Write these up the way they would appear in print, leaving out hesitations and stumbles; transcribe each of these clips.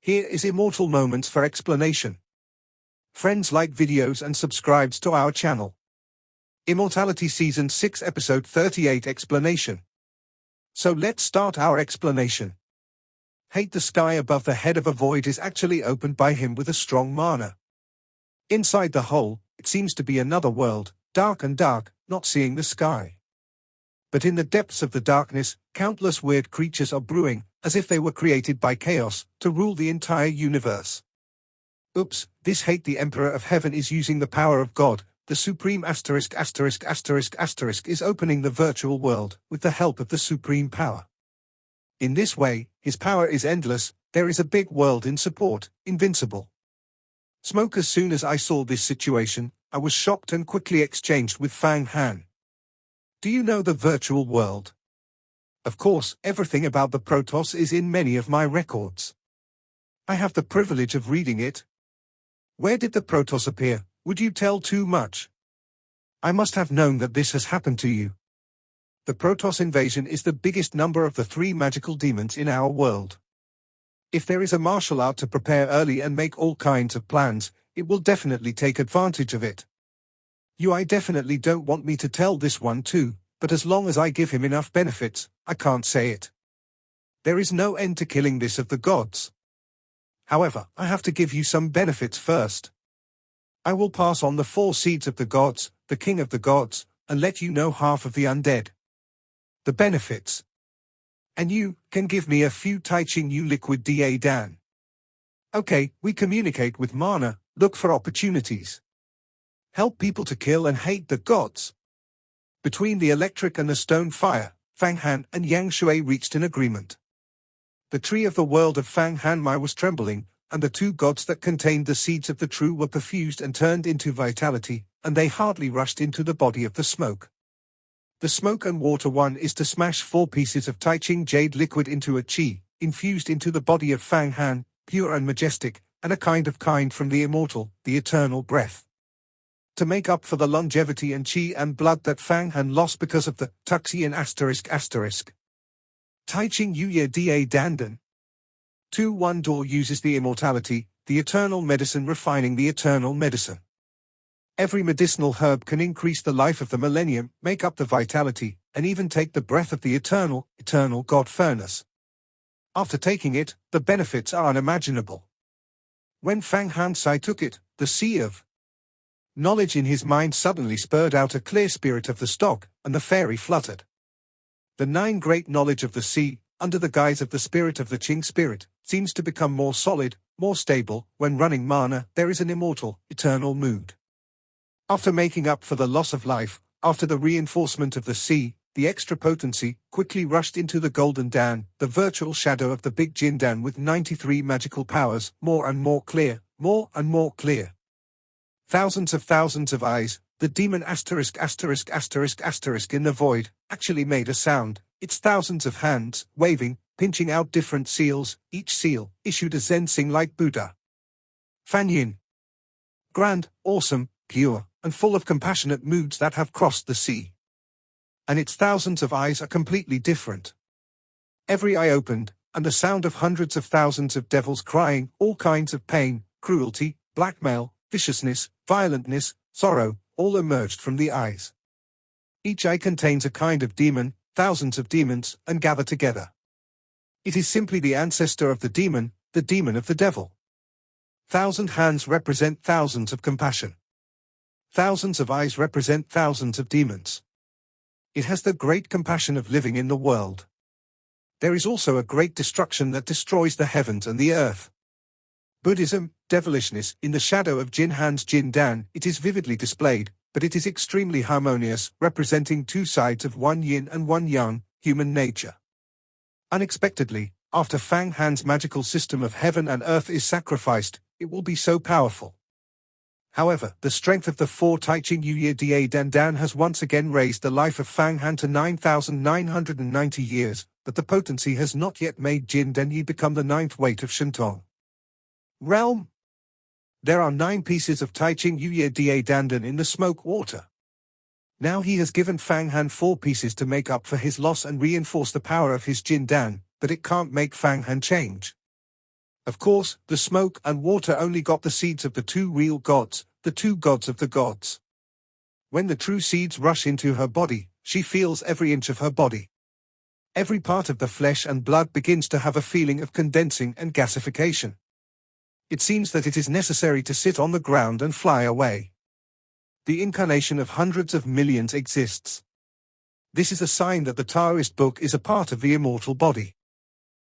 Here is Immortal Moments for explanation. Friends, like videos and subscribes to our channel. Immortality Season 6 Episode 38 Explanation. So let's start our explanation. Hate the sky above the head of a void is actually opened by him with a strong mana. Inside the hole, it seems to be another world, dark and dark, not seeing the sky. But in the depths of the darkness, countless weird creatures are brewing, as if they were created by chaos, to rule the entire universe. Oops, this hate the Emperor of Heaven is using the power of God, the Supreme ****** is opening the virtual world, with the help of the Supreme Power. In this way, his power is endless, there is a big world in support, invincible. Smoke. As soon as I saw this situation, I was shocked and quickly exchanged with Fang Han. Do you know the virtual world? Of course, everything about the Protoss is in many of my records. I have the privilege of reading it. Where did the Protoss appear? Would you tell too much? I must have known that this has happened to you. The Protoss invasion is the biggest number of the 3 magical demons in our world. If there is a martial art to prepare early and make all kinds of plans, it will definitely take advantage of it. I definitely don't want me to tell this one too, but as long as I give him enough benefits, I can't say it. There is no end to killing this of the gods. However, I have to give you some benefits first. I will pass on the 4 seeds of the gods, the king of the gods, and let you know half of the undead. The benefits. And you can give me a few Taiching Yu liquid Da Dan. Okay, we communicate with mana, look for opportunities. Help people to kill and hate the gods. Between the electric and the stone fire, Fang Han and Yang Shui reached an agreement. The tree of the world of Fang Han Mai was trembling, and the 2 gods that contained the seeds of the true were perfused and turned into vitality, and they hardly rushed into the body of the smoke. The smoke and water one is to smash 4 pieces of Taiching jade liquid into a qi, infused into the body of Fang Han, pure and majestic, and a kind from the immortal, the eternal breath. To make up for the longevity and qi and blood that Fang Han lost because of the Tuxian ****. Taiching Yu Da Dandan. 2-1 Door uses the immortality, the eternal medicine, refining the eternal medicine. Every medicinal herb can increase the life of the millennium, make up the vitality, and even take the breath of the eternal God furnace. After taking it, the benefits are unimaginable. When Fang Han Sai took it, the sea of knowledge in his mind suddenly spurred out a clear spirit of the stock, and the fairy fluttered. The 9 great knowledge of the sea, under the guise of the spirit of the Qing spirit, seems to become more solid, more stable. When running mana, there is an immortal, eternal mood. After making up for the loss of life, after the reinforcement of the sea, the extra potency quickly rushed into the Golden Dan, the virtual shadow of the Big Jin Dan with 93 magical powers, more and more clear, more and more clear. Thousands of eyes, the demon ***** in the void, actually made a sound. It's thousands of hands, waving, pinching out different seals, each seal issued a Zen sing like Buddha. Fan Yin. Grand, awesome, pure, and full of compassionate moods that have crossed the sea. And its thousands of eyes are completely different. Every eye opened, and the sound of hundreds of thousands of devils crying, all kinds of pain, cruelty, blackmail, viciousness, violentness, sorrow, all emerged from the eyes. Each eye contains a kind of demon, thousands of demons, and gather together. It is simply the ancestor of the demon of the devil. 1,000 hands represent thousands of compassion. Thousands of eyes represent thousands of demons. It has the great compassion of living in the world. There is also a great destruction that destroys the heavens and the earth. Buddhism, devilishness, in the shadow of Jin Han's Jin Dan, it is vividly displayed, but it is extremely harmonious, representing 2 sides of one yin and one yang, human nature. Unexpectedly, after Fang Han's magical system of heaven and earth is sacrificed, it will be so powerful. However, the strength of the 4 Taiching Yu Da Dan has once again raised the life of Fang Han to 9,990 years, but the potency has not yet made Jin Dan Yi become the 9th weight of Shentong realm. There are 9 pieces of Taiching Yu Da Dandan in the smoke water. Now he has given Fang Han 4 pieces to make up for his loss and reinforce the power of his Jin Dan, but it can't make Fang Han change. Of course, the smoke and water only got the seeds of the two real gods, the two gods of the gods. When the true seeds rush into her body, she feels every inch of her body. Every part of the flesh and blood begins to have a feeling of condensing and gasification. It seems that it is necessary to sit on the ground and fly away. The incarnation of hundreds of millions exists. This is a sign that the Taoist book is a part of the immortal body.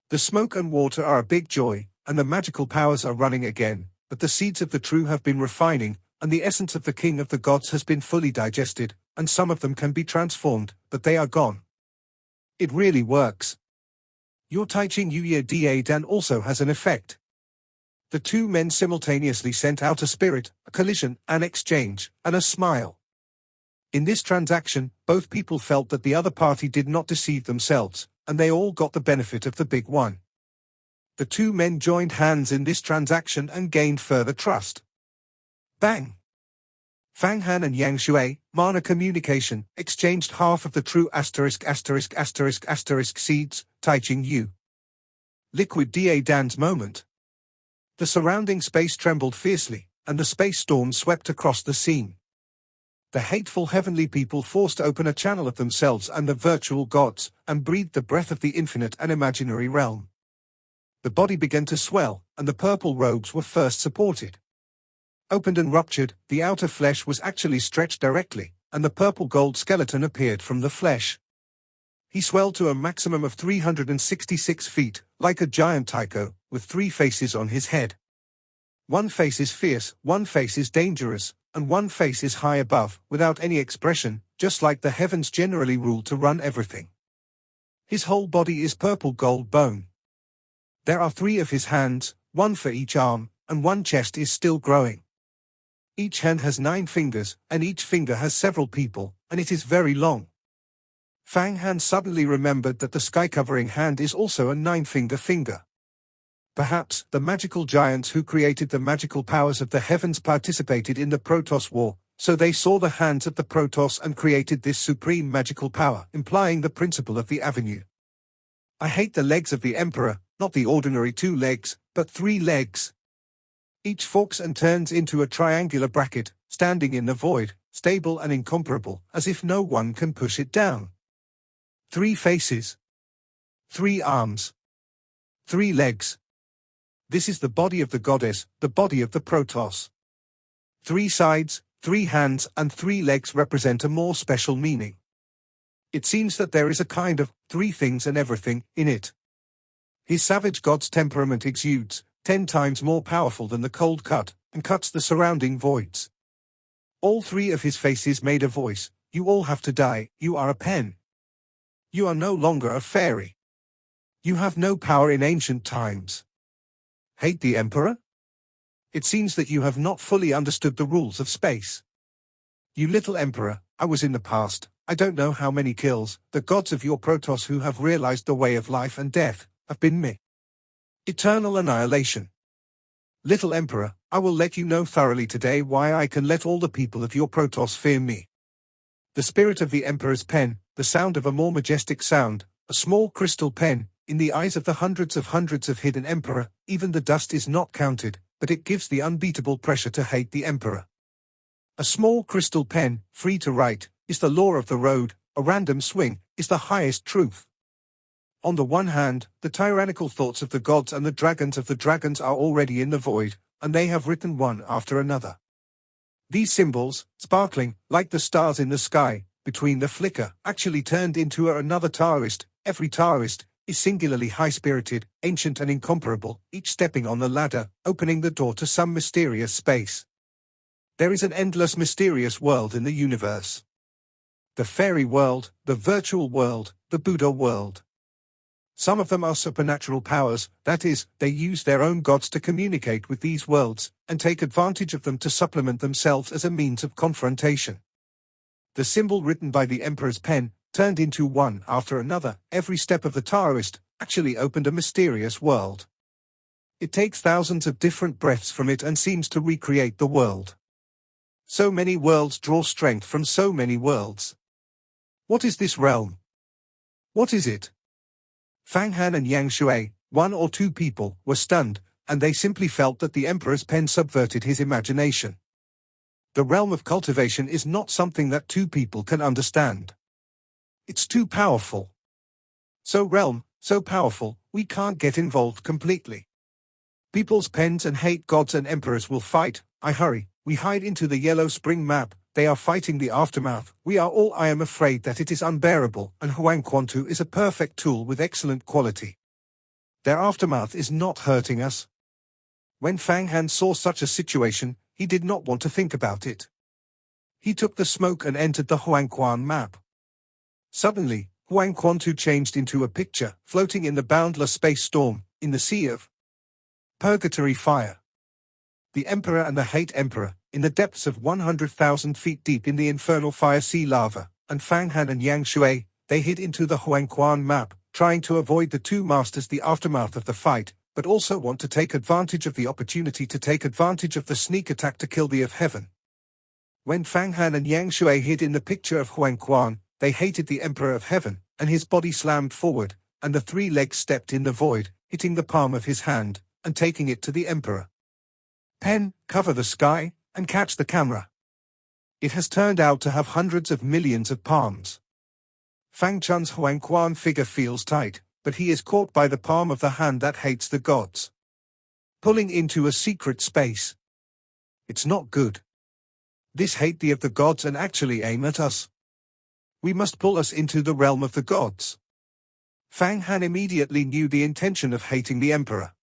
The smoke and water are a big joy, and the magical powers are running again, but the seeds of the true have been refining, and the essence of the king of the gods has been fully digested, and some of them can be transformed, but they are gone. It really works. Your Taiching Yuye Da Dan also has an effect. The two men simultaneously sent out a spirit, a collision, an exchange, and a smile. In this transaction, both people felt that the other party did not deceive themselves, and they all got the benefit of the big one. The two men joined hands in this transaction and gained further trust. Bang! Fang Han and Yang Shui, mana communication, exchanged half of the true ******* seeds, Taiching Yu. Liquid Da Dan's moment. The surrounding space trembled fiercely, and the space storm swept across the scene. The hateful heavenly people forced open a channel of themselves and the virtual gods, and breathed the breath of the infinite and imaginary realm. The body began to swell, and the purple robes were first supported. Opened and ruptured, the outer flesh was actually stretched directly, and the purple gold skeleton appeared from the flesh. He swelled to a maximum of 366 feet, like a giant taiko, with 3 faces on his head. One face is fierce, one face is dangerous, and one face is high above, without any expression, just like the heavens generally rule to run everything. His whole body is purple gold bone. There are 3 of his hands, 1 for each arm, and 1 chest is still growing. Each hand has 9 fingers, and each finger has several people, and it is very long. Fang Han suddenly remembered that the sky-covering hand is also a 9-finger finger. Perhaps the magical giants who created the magical powers of the heavens participated in the Protoss War, so they saw the hands of the Protoss and created this supreme magical power, implying the principle of the avenue. I hate the legs of the Emperor, not the ordinary 2 legs, but 3 legs. Each forks and turns into a triangular bracket, standing in the void, stable and incomparable, as if no one can push it down. 3 faces. 3 arms. 3 legs. This is the body of the goddess, the body of the Protoss. 3 sides, 3 hands and 3 legs represent a more special meaning. It seems that there is a kind of 3 things and everything in it. His savage god's temperament exudes, 10 times more powerful than the cold cut, and cuts the surrounding voids. All 3 of his faces made a voice, you all have to die, you are a pen. You are no longer a fairy. You have no power in ancient times. Hate the Emperor? It seems that you have not fully understood the rules of space. You little Emperor, I was in the past, I don't know how many kills, the gods of your Protoss who have realized the way of life and death, have been me. Eternal annihilation. Little Emperor, I will let you know thoroughly today why I can let all the people of your Protoss fear me. The spirit of the Emperor's pen, the sound of a more majestic sound, a small crystal pen, in the eyes of the hundreds of hidden Emperor, even the dust is not counted, but it gives the unbeatable pressure to hate the Emperor. A small crystal pen, free to write, is the law of the road, a random swing, is the highest truth. On the one hand, the tyrannical thoughts of the gods and the dragons are already in the void, and they have written one after another. These symbols, sparkling, like the stars in the sky, between the flicker, actually turned into another Taoist. Every Taoist is singularly high-spirited, ancient and incomparable, each stepping on the ladder, opening the door to some mysterious space. There is an endless mysterious world in the universe. The fairy world, the virtual world, the Buddha world. Some of them are supernatural powers, that is, they use their own gods to communicate with these worlds, and take advantage of them to supplement themselves as a means of confrontation. The symbol written by the Emperor's pen, turned into one after another, every step of the Taoist, actually opened a mysterious world. It takes thousands of different breaths from it and seems to recreate the world. So many worlds draw strength from so many worlds. What is this realm? What is it? Fang Han and Yang Shui, 1 or 2 people, were stunned, and they simply felt that the emperor's pen subverted his imagination. The realm of cultivation is not something that two people can understand. It's too powerful. So powerful, we can't get involved completely. People's pens and hate gods and emperors will fight. I hurry, we hide into the yellow spring map. They are fighting the aftermath. We are all. I am afraid that it is unbearable, and Huangquantu is a perfect tool with excellent quality. Their aftermath is not hurting us. When Fang Han saw such a situation, he did not want to think about it. He took the smoke and entered the Huangquan map. Suddenly, Huangquantu changed into a picture, floating in the boundless space storm, in the sea of purgatory fire. The Emperor and the Hate Emperor, in the depths of 100,000 feet deep in the infernal fire sea lava, and Fang Han and Yang Shui, they hid into the Huangquan map, trying to avoid the two masters, the aftermath of the fight, but also want to take advantage of the opportunity to take advantage of the sneak attack to kill the of heaven. When Fang Han and Yang Shui hid in the picture of Huangquan, they hated the Emperor of Heaven, and his body slammed forward, and the three legs stepped in the void, hitting the palm of his hand, and taking it to the Emperor. Pen, cover the sky, and catch the camera. It has turned out to have hundreds of millions of palms. Fang Chun's Huangquan figure feels tight, but he is caught by the palm of the hand that hates the gods. Pulling into a secret space. It's not good. This hate the of the gods and actually aim at us. We must pull us into the realm of the gods. Fang Han immediately knew the intention of hating the Emperor.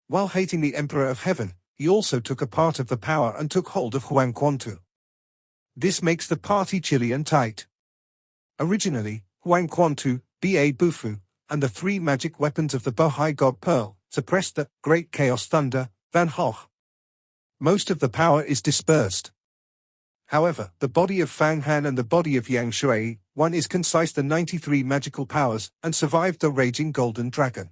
While hating the Emperor of Heaven, he also took a part of the power and took hold of Huangquantu. This makes the party chilly and tight. Originally, Huangquantu, Ba Bufu, and the three magic weapons of the Bohai God Pearl suppressed the Great Chaos Thunder, Van Hoch. Most of the power is dispersed. However, the body of Fang Han and the body of Yang Shui, one is concise the 93 magical powers and survived the raging golden dragon.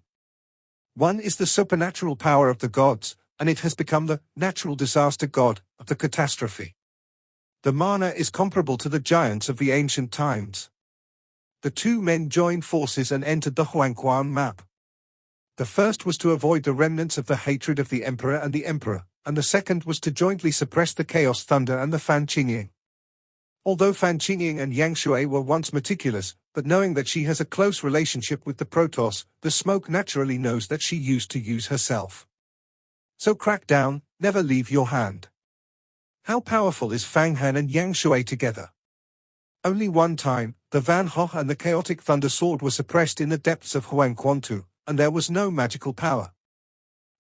One is the supernatural power of the gods, and it has become the natural disaster god of the catastrophe. The mana is comparable to the giants of the ancient times. The two men joined forces and entered the Huangquan map. The first was to avoid the remnants of the hatred of the Emperor and the Emperor, and the second was to jointly suppress the Chaos Thunder and the Fan Qingying. Although Fan Qingying and Yang Shui were once meticulous, but knowing that she has a close relationship with the Protoss, the smoke naturally knows that she used to use herself. So crack down, never leave your hand. How powerful is Fang Han and Yang Shui together? Only one time, the Van Hoch and the Chaotic Thunder Sword were suppressed in the depths of Huangquantu, and there was no magical power.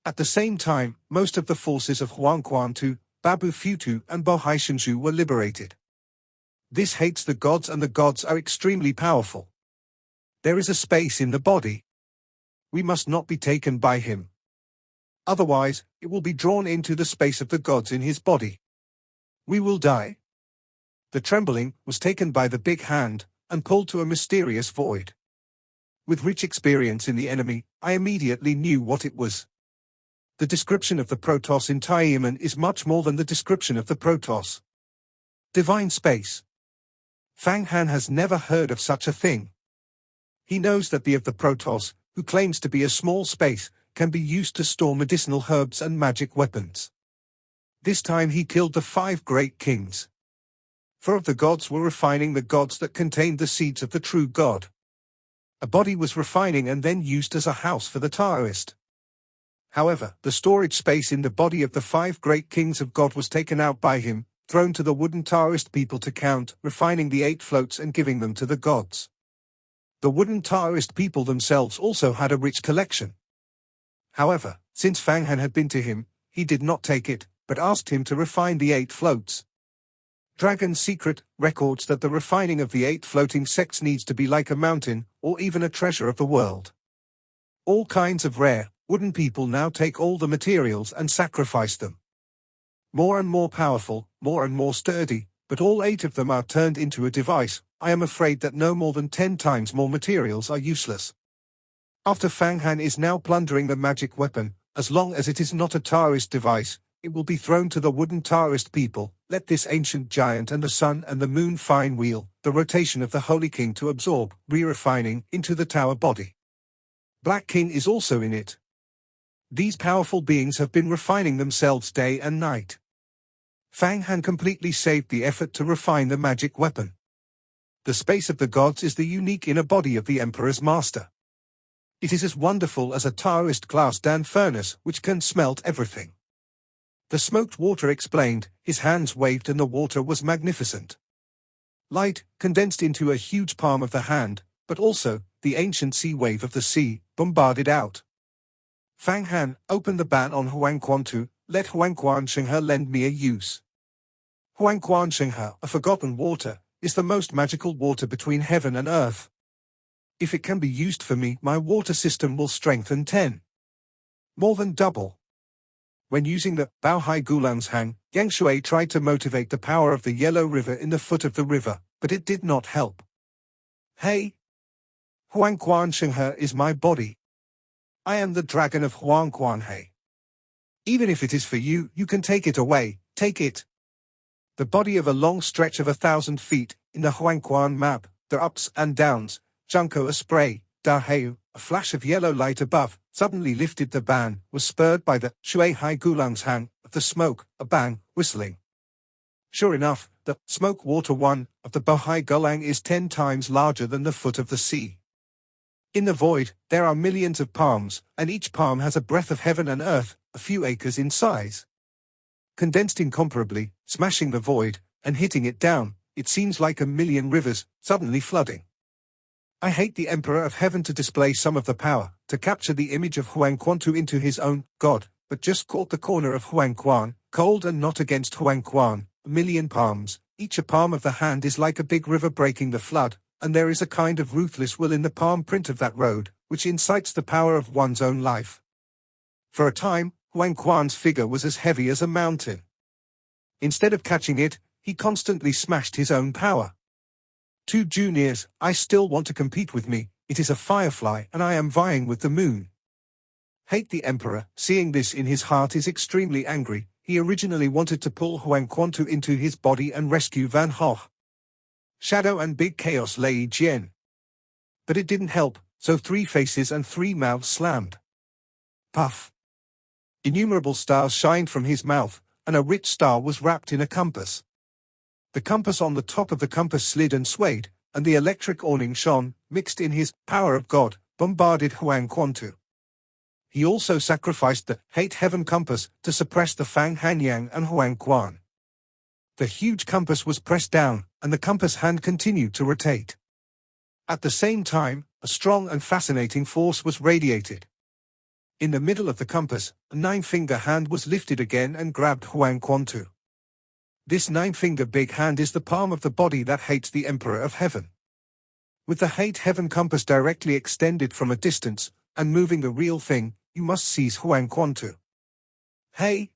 At the same time, most of the forces of Huangquantu, Babu Futu and Bohai Shenju were liberated. This hates the gods and the gods are extremely powerful. There is a space in the body. We must not be taken by him. Otherwise, it will be drawn into the space of the gods in his body. We will die. The trembling was taken by the big hand, and pulled to a mysterious void. With rich experience in the enemy, I immediately knew what it was. The description of the Protoss in Taiyiman is much more than the description of the Protoss. Divine space. Fang Han has never heard of such a thing. He knows that the Protoss, who claims to be a small space, can be used to store medicinal herbs and magic weapons. This time he killed the 5 great kings. 4 of the gods were refining the gods that contained the seeds of the true god. A body was refining and then used as a house for the Taoist. However, the storage space in the body of the 5 great kings of God was taken out by him, thrown to the wooden Taoist people to count, refining the 8 floats and giving them to the gods. The wooden Taoist people themselves also had a rich collection. However, since Fang Han had been to him, he did not take it, but asked him to refine the 8 floats. Dragon's Secret records that the refining of the 8 floating sects needs to be like a mountain, or even a treasure of the world. All kinds of rare, wooden people now take all the materials and sacrifice them. More and more powerful, more and more sturdy, but all 8 of them are turned into a device. I am afraid that no more than 10 times more materials are useless. After Fang Han is now plundering the magic weapon, as long as it is not a Taoist device, it will be thrown to the wooden Taoist people. Let this ancient giant and the sun and the moon fine wheel, the rotation of the Holy King to absorb, re-refining, into the tower body. Black King is also in it. These powerful beings have been refining themselves day and night. Fang Han completely saved the effort to refine the magic weapon. The space of the gods is the unique inner body of the Emperor's master. It is as wonderful as a Taoist glass dan furnace which can smelt everything. The smoked water explained, his hands waved and the water was magnificent. Light, condensed into a huge palm of the hand, but also, the ancient sea wave of the sea, bombarded out. Fang Han, opened the ban on Huang Quantu, let Huang Quan Shenghe lend me a use. Huang Quan Shenghe, a forgotten water, is the most magical water between heaven and earth. If it can be used for me, my water system will strengthen 10. More than double. When using the Bao Hai Gulan's Hang, Yang Shui tried to motivate the power of the Yellow River in the foot of the river, but it did not help. Hey! Huang Quan Shenghe is my body. I am the dragon of Huang Quan He. Even if it is for you, you can take it away, take it. The body of a long stretch of 1,000 feet, in the Huang Quan map, the ups and downs, Junko a spray, Da Heu, a flash of yellow light above, suddenly lifted the ban, was spurred by the Shui Hai Gulang's Hang, of the smoke, a bang, whistling. Sure enough, the smoke water one of the Bohai Gulang is 10 times larger than the foot of the sea. In the void, there are millions of palms, and each palm has a breath of heaven and earth, a few acres in size. Condensed incomparably, smashing the void, and hitting it down, it seems like a million rivers, suddenly flooding. I hate the Emperor of Heaven to display some of the power, to capture the image of Huang Quantu into his own god, but just caught the corner of Huang Quan, cold and not against Huang Quan, a million palms, each a palm of the hand is like a big river breaking the flood, and there is a kind of ruthless will in the palm print of that road, which incites the power of one's own life. For a time, Huang Quan's figure was as heavy as a mountain. Instead of catching it, he constantly smashed his own power. 2 juniors, I still want to compete with me, it is a firefly and I am vying with the moon. Hate the Emperor, seeing this in his heart is extremely angry, he originally wanted to pull Huang Quantu into his body and rescue Van Hoch. Shadow and Big Chaos Lei Jian. But it didn't help, so 3 faces and 3 mouths slammed. Puff. Innumerable stars shined from his mouth, and a rich star was wrapped in a compass. The compass on the top of the compass slid and swayed, and the electric awning shone, mixed in his power of God, bombarded Huang Quantu. He also sacrificed the Hate Heaven compass to suppress the Fang Hanyang and Huang Quan. The huge compass was pressed down, and the compass hand continued to rotate. At the same time, a strong and fascinating force was radiated. In the middle of the compass, a 9-finger hand was lifted again and grabbed Huang Quantu. This 9-finger big hand is the palm of the body that hates the Emperor of Heaven. With the Hate Heaven compass directly extended from a distance, and moving the real thing, you must seize Huang Quantu. Hey!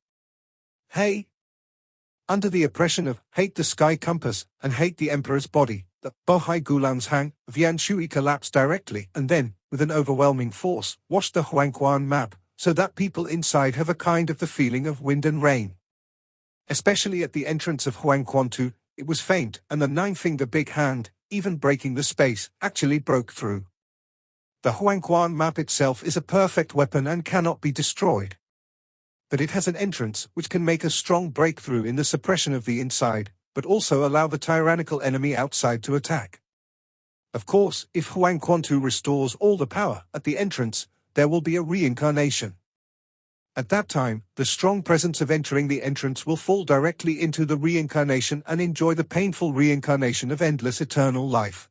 Hey! Under the oppression of Hate the Sky compass, and Hate the Emperor's body, the Bohai Gulan's Hang of Yan Shui collapsed directly and then, with an overwhelming force, washed the Huang Quan map, so that people inside have a kind of the feeling of wind and rain. Especially at the entrance of Huang Quantu, it was faint, and the 9-finger big hand, even breaking the space, actually broke through. The Huang Quan map itself is a perfect weapon and cannot be destroyed. But it has an entrance which can make a strong breakthrough in the suppression of the inside, but also allow the tyrannical enemy outside to attack. Of course, if Huang Quantu restores all the power at the entrance, there will be a reincarnation. At that time, the strong presence of entering the entrance will fall directly into the reincarnation and enjoy the painful reincarnation of endless eternal life.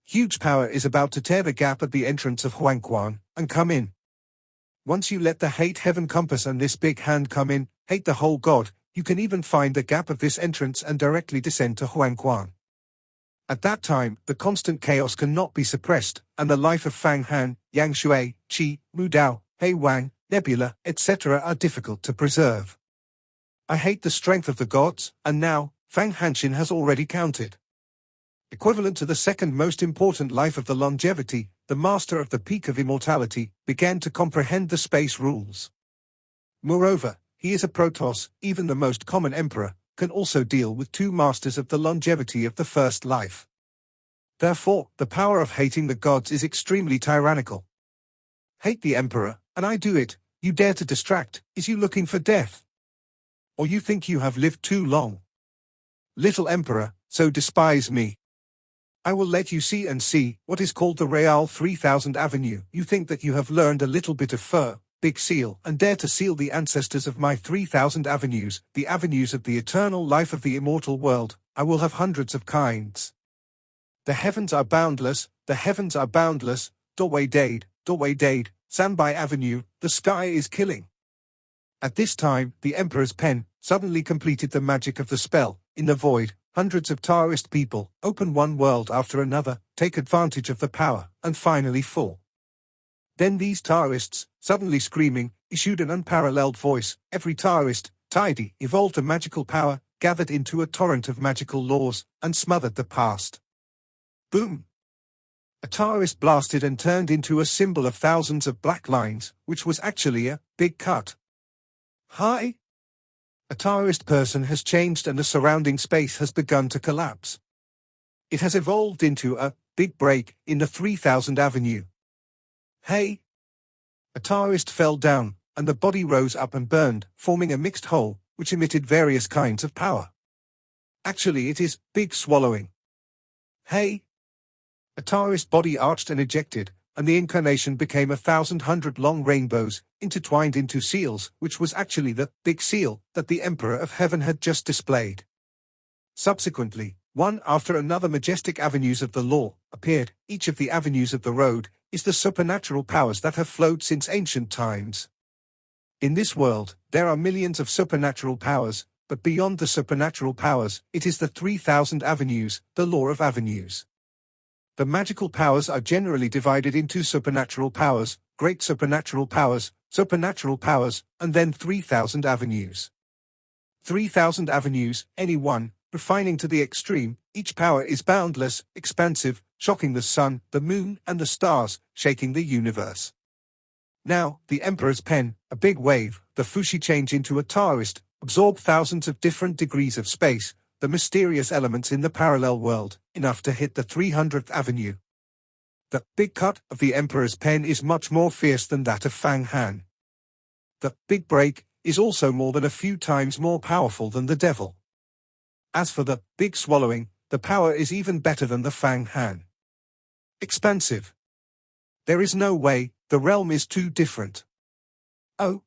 Huge power is about to tear the gap at the entrance of Huang Quan, and come in. Once you let the Hate Heaven compass and this big hand come in, hate the whole God, you can even find the gap of this entrance and directly descend to Huang Quan. At that time, the constant chaos cannot be suppressed, and the life of Fang Han, Yang Shui, Qi, Mu Dao, Hei Wang, Nebula, etc. are difficult to preserve. I hate the strength of the gods, and now, Fang Hanshin has already counted. Equivalent to the second most important life of the longevity, the master of the peak of immortality, began to comprehend the space rules. Moreover, he is a Protoss, even the most common emperor, can also deal with 2 masters of the longevity of the first life. Therefore, the power of hating the gods is extremely tyrannical. Hate the Emperor, and I do it, You dare to distract, is you looking for death? Or you think you have lived too long? Little Emperor, so despise me. I will let you see and see what is called the Real 3000 Avenue. You think that you have learned a little bit of fur, big seal, and dare to seal the ancestors of my 3000 avenues, the avenues of the eternal life of the immortal world. I will have hundreds of kinds. The heavens are boundless, the heavens are boundless, doorway dade, Sambai Avenue, the sky is killing. At this time, the Emperor's pen suddenly completed the magic of the spell. In the void, hundreds of Taoist people open one world after another, take advantage of the power, and finally fall. Then these Taoists, suddenly screaming, issued an unparalleled voice. Every Taoist, tidy, evolved a magical power, gathered into a torrent of magical laws, and smothered the past. Boom! A Taoist blasted and turned into a symbol of thousands of black lines, which was actually a big cut. Hi! A Taoist person has changed and the surrounding space has begun to collapse. It has evolved into a big break in the 3000 Avenue. Hey! A Taoist fell down, and the body rose up and burned, forming a mixed whole, which emitted various kinds of power. Actually it is big swallowing. Hey! A Taoist body arched and ejected, and the incarnation became 1,100 long rainbows, intertwined into seals, which was actually the big seal that the Emperor of Heaven had just displayed. Subsequently, one after another majestic avenues of the law appeared. Each of the avenues of the road is the supernatural powers that have flowed since ancient times. In this world, there are millions of supernatural powers, but beyond the supernatural powers, it is the 3000 avenues, the law of avenues. The magical powers are generally divided into supernatural powers, great supernatural powers, and then 3000 avenues. 3000 avenues, any one, refining to the extreme, each power is boundless, expansive, shocking the sun, the moon, and the stars, shaking the universe. Now, the Emperor's pen, a big wave, the Fushi change into a Taoist, absorb thousands of different degrees of space, the mysterious elements in the parallel world, enough to hit the 300th Avenue. The big cut of the Emperor's pen is much more fierce than that of Fang Han. The big break is also more than a few times more powerful than the devil. As for the big swallowing, the power is even better than the Fang Han. Expansive. There is no way, the realm is too different. Oh.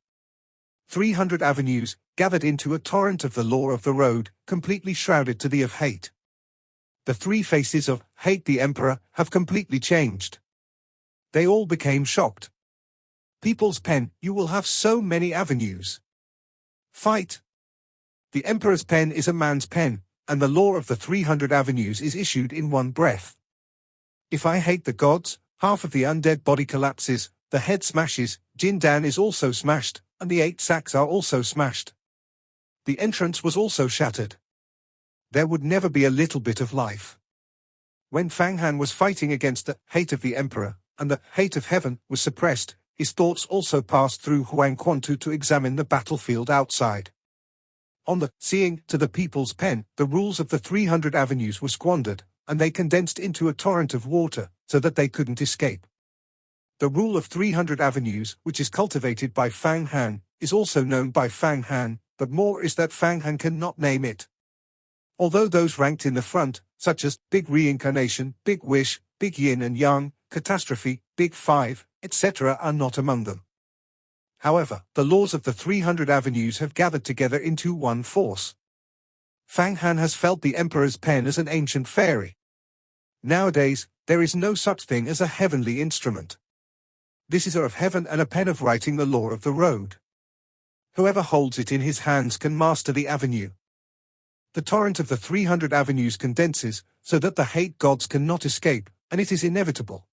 300 avenues, gathered into a torrent of the law of the road, completely shrouded to the of hate. The three faces of hate the Emperor have completely changed. They all became shocked. People's pen, you will have so many avenues. Fight. The Emperor's pen is a man's pen, and the law of the 300 avenues is issued in one breath. If I hate the gods, half of the undead body collapses, the head smashes, Jindan is also smashed, and the 8 sacks are also smashed. The entrance was also shattered. There would never be a little bit of life. When Fang Han was fighting against the hate of the Emperor, and the hate of heaven was suppressed, his thoughts also passed through Huang Quantu to examine the battlefield outside. On the seeing to the people's pen, the rules of the 300 avenues were squandered, and they condensed into a torrent of water, so that they couldn't escape. The rule of 300 avenues, which is cultivated by Fang Han, is also known by Fang Han, but more is that Fang Han cannot name it. Although those ranked in the front, such as Big Reincarnation, Big Wish, Big Yin and Yang, Catastrophe, Big Five, etc. are not among them. However, the laws of the 300 avenues have gathered together into one force. Fang Han has felt the Emperor's pen as an ancient fairy. Nowadays, there is no such thing as a heavenly instrument. This is of heaven and a pen of writing the law of the road. Whoever holds it in his hands can master the avenue. The torrent of the 300 avenues condenses, so that the hate gods cannot escape, and it is inevitable.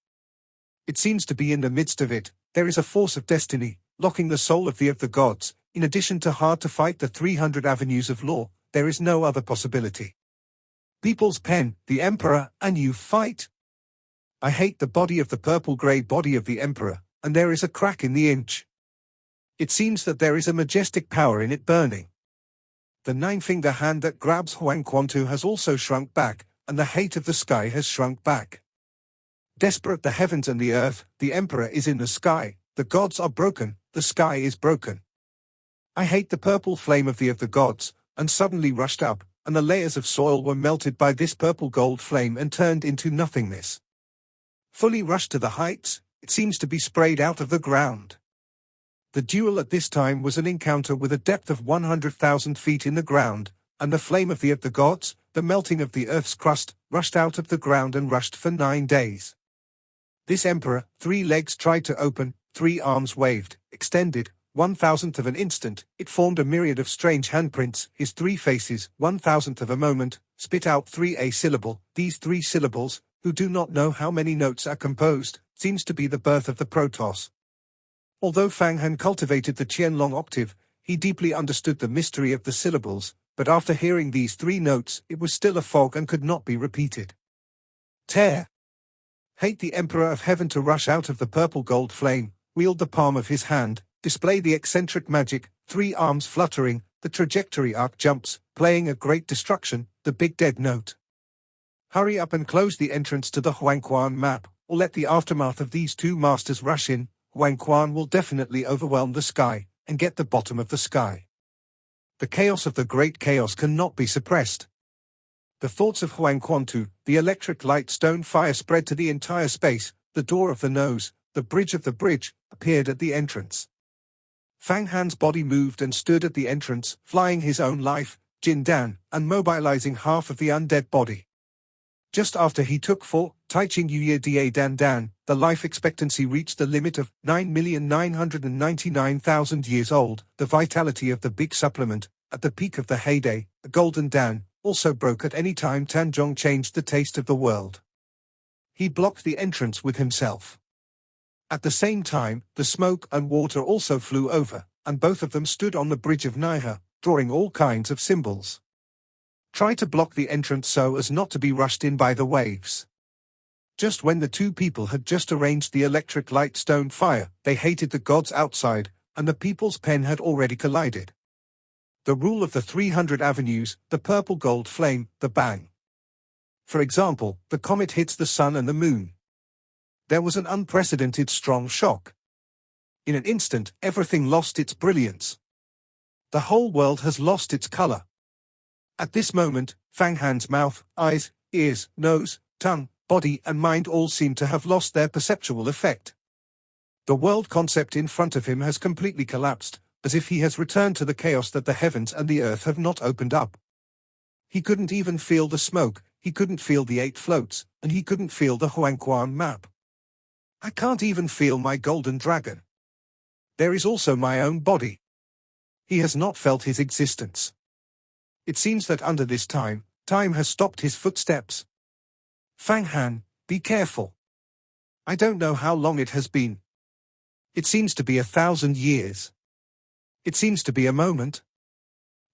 It seems to be in the midst of it, there is a force of destiny, locking the soul of the gods. In addition to hard to fight the 300 avenues of law, there is no other possibility. People's pen, the Emperor, and you fight? I hate the body of the purple-grey body of the Emperor, and there is a crack in the inch. It seems that there is a majestic power in it burning. The nine-finger hand that grabs Huang Quantu has also shrunk back, and the hate of the sky has shrunk back. Desperate the heavens and the earth, the Emperor is in the sky, the gods are broken, the sky is broken. I hate the purple flame of the gods, and suddenly rushed up, and the layers of soil were melted by this purple gold flame and turned into nothingness. Fully rushed to the heights, it seems to be sprayed out of the ground. The duel at this time was an encounter with a depth of 100,000 feet in the ground, and the flame of the gods, the melting of the earth's crust, rushed out of the ground and rushed for 9 days. This emperor, 3 legs tried to open, 3 arms waved, extended, 1,000th of an instant, it formed a myriad of strange handprints, his 3 faces, 1,000th of a moment, spit out 3 a syllable, these 3 syllables, who do not know how many notes are composed, seems to be the birth of the protos. Although Fang Han cultivated the Qianlong octave, he deeply understood the mystery of the syllables, but after hearing these 3 notes, it was still a fog and could not be repeated. Tear. Hate the Emperor of Heaven to rush out of the purple gold flame, wield the palm of his hand, display the eccentric magic, 3 arms fluttering, the trajectory arc jumps, playing a great destruction, the big dead note. Hurry up and close the entrance to the Huangquan map, or let the aftermath of these 2 masters rush in. Huangquan will definitely overwhelm the sky, and get the bottom of the sky. The chaos of the great chaos cannot be suppressed. The thoughts of Huangquan too, the electric light stone fire spread to the entire space, the door of the nose, the bridge of the bridge, appeared at the entrance. Fang Han's body moved and stood at the entrance, flying his own life, Jin Dan, and mobilizing half of the undead body. Just after he took 4, Taiching Yuye Da Dan Dan, the life expectancy reached the limit of 9,999,000 years old. The vitality of the big supplement, at the peak of the heyday, the Golden Dan, also broke at any time Tanzhong changed the taste of the world. He blocked the entrance with himself. At the same time, the smoke and water also flew over, and both of them stood on the bridge of Naiha, drawing all kinds of symbols. Try to block the entrance so as not to be rushed in by the waves. Just when the 2 people had just arranged the electric light stone fire, they hated the gods outside, and the people's pen had already collided. The rule of the 300 avenues, the purple gold flame, the bang. For example, the comet hits the sun and the moon. There was an unprecedented strong shock. In an instant, everything lost its brilliance. The whole world has lost its color. At this moment, Fang Han's mouth, eyes, ears, nose, tongue, body and mind all seem to have lost their perceptual effect. The world concept in front of him has completely collapsed, as if he has returned to the chaos that the heavens and the earth have not opened up. He couldn't even feel the smoke, he couldn't feel the 8 floats, and he couldn't feel the Huangquan map. I can't even feel my golden dragon. There is also my own body. He has not felt his existence. It seems that under this time has stopped his footsteps. Fang Han, be careful. I don't know how long it has been. It seems to be 1,000 years. It seems to be a moment.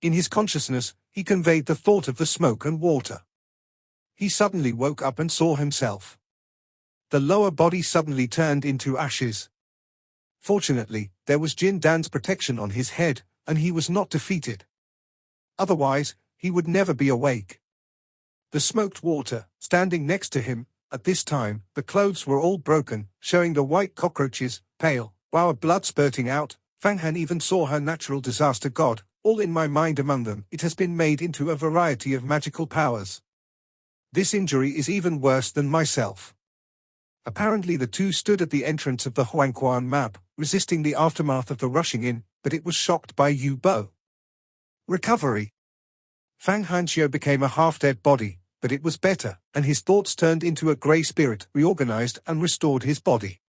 In his consciousness, he conveyed the thought of the smoke and water. He suddenly woke up and saw himself. The lower body suddenly turned into ashes. Fortunately, there was Jin Dan's protection on his head, and he was not defeated. Otherwise, he would never be awake. The smoked water, standing next to him, at this time, the clothes were all broken, showing the white cockroaches, pale, while blood spurting out. Fang Han even saw her natural disaster god, all in my mind among them. It has been made into a variety of magical powers. This injury is even worse than myself. Apparently the 2 stood at the entrance of the Huangquan map, resisting the aftermath of the rushing in, but it was shocked by Yu Bo. Recovery. Fang Hanxiu became a half-dead body, but it was better, and his thoughts turned into a grey spirit, reorganized and restored his body.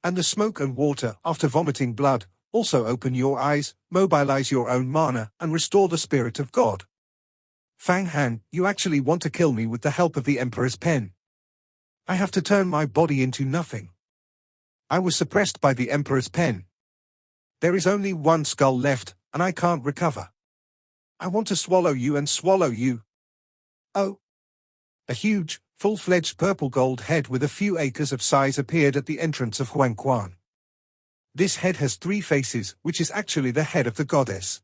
And the smoke and water, after vomiting blood, also open your eyes, mobilize your own mana, and restore the spirit of God. Fang Han, you actually want to kill me with the help of the Emperor's pen. I have to turn my body into nothing. I was suppressed by the Emperor's pen. There is only 1 skull left, and I can't recover. I want to swallow you and swallow you. Oh. A huge, full-fledged purple gold head with a few acres of size appeared at the entrance of Huangquan. This head has 3 faces, which is actually the head of the goddess.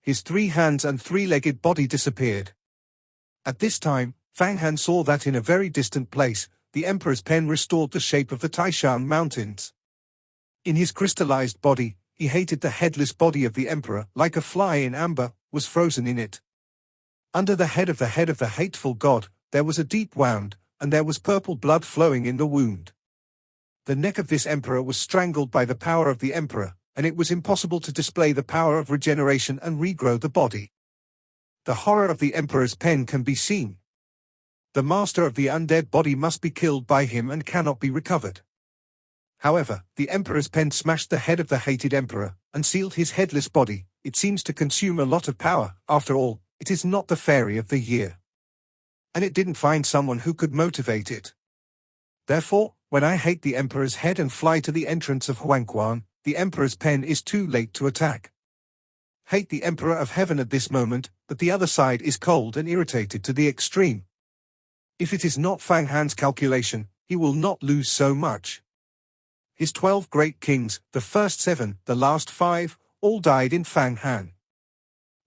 His 3 hands and 3-legged body disappeared. At this time, Fang Han saw that in a very distant place, the Emperor's pen restored the shape of the Taishan Mountains. In his crystallized body, he hated the headless body of the emperor, like a fly in amber, was frozen in it. Under the head of the hateful god, there was a deep wound, and there was purple blood flowing in the wound. The neck of this emperor was strangled by the power of the emperor, and it was impossible to display the power of regeneration and regrow the body. The horror of the emperor's pen can be seen. The master of the undead body must be killed by him and cannot be recovered. However, the emperor's pen smashed the head of the hated emperor, and sealed his headless body. It seems to consume a lot of power. After all, it is not the fairy of the year. And it didn't find someone who could motivate it. Therefore, when I hate the emperor's head and fly to the entrance of Huangquan, the emperor's pen is too late to attack. Hate the emperor of heaven at this moment, but the other side is cold and irritated to the extreme. If it is not Fang Han's calculation, he will not lose so much. His 12 great kings, the first 7, the last 5, all died in Fang Han.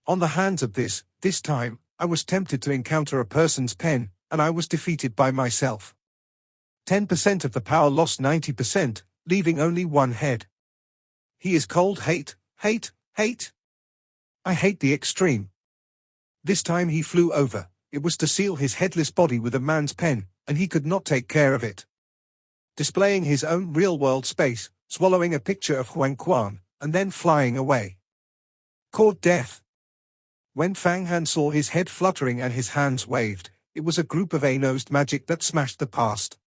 On the hands of this time, I was tempted to encounter a person's pen, and I was defeated by myself. 10% of the power lost 90%, leaving only one head. He is cold hate. I hate the extreme. This time he flew over. It was to seal his headless body with a man's pen, and he could not take care of it. Displaying his own real-world space, swallowing a picture of Huangquan, and then flying away. Caught death. When Fang Han saw his head fluttering and his hands waved, it was a group of A-nosed magic that smashed the past.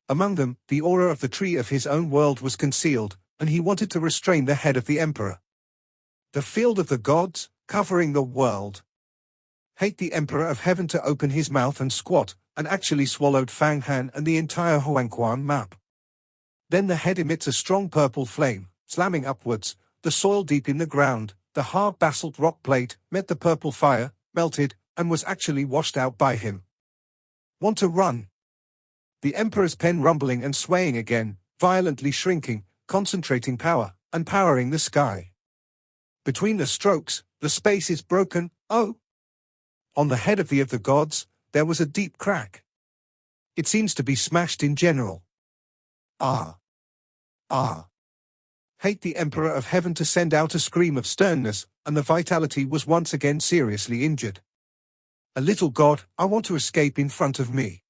Among them, the aura of the tree of his own world was concealed, and he wanted to restrain the head of the emperor. The field of the gods, covering the world. Hate the emperor of heaven to open his mouth and squat, and actually swallowed Fang Han and the entire Huangquan map. Then the head emits a strong purple flame, slamming upwards, the soil deep in the ground, the hard basalt rock plate, met the purple fire, melted, and was actually washed out by him. Want to run? The emperor's pen rumbling and swaying again, violently shrinking, concentrating power, and powering the sky. Between the strokes, the space is broken, oh! On the head of the gods, there was a deep crack. It seems to be smashed in general. Ah! Hate the emperor of heaven to send out a scream of sternness, and the vitality was once again seriously injured. A little god, I want to escape in front of me.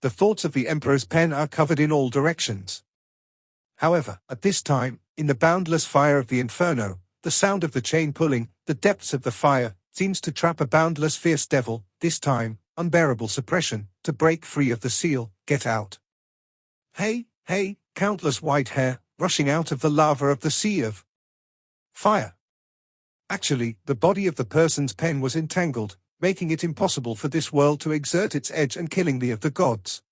The thoughts of the emperor's pen are covered in all directions. However, at this time, in the boundless fire of the inferno, the sound of the chain pulling, the depths of the fire, seems to trap a boundless fierce devil, this time, unbearable suppression, to break free of the seal, get out. Hey, countless white hair, rushing out of the lava of the sea of fire. Actually, the body of the person's pen was entangled, making it impossible for this world to exert its edge and killing the gods.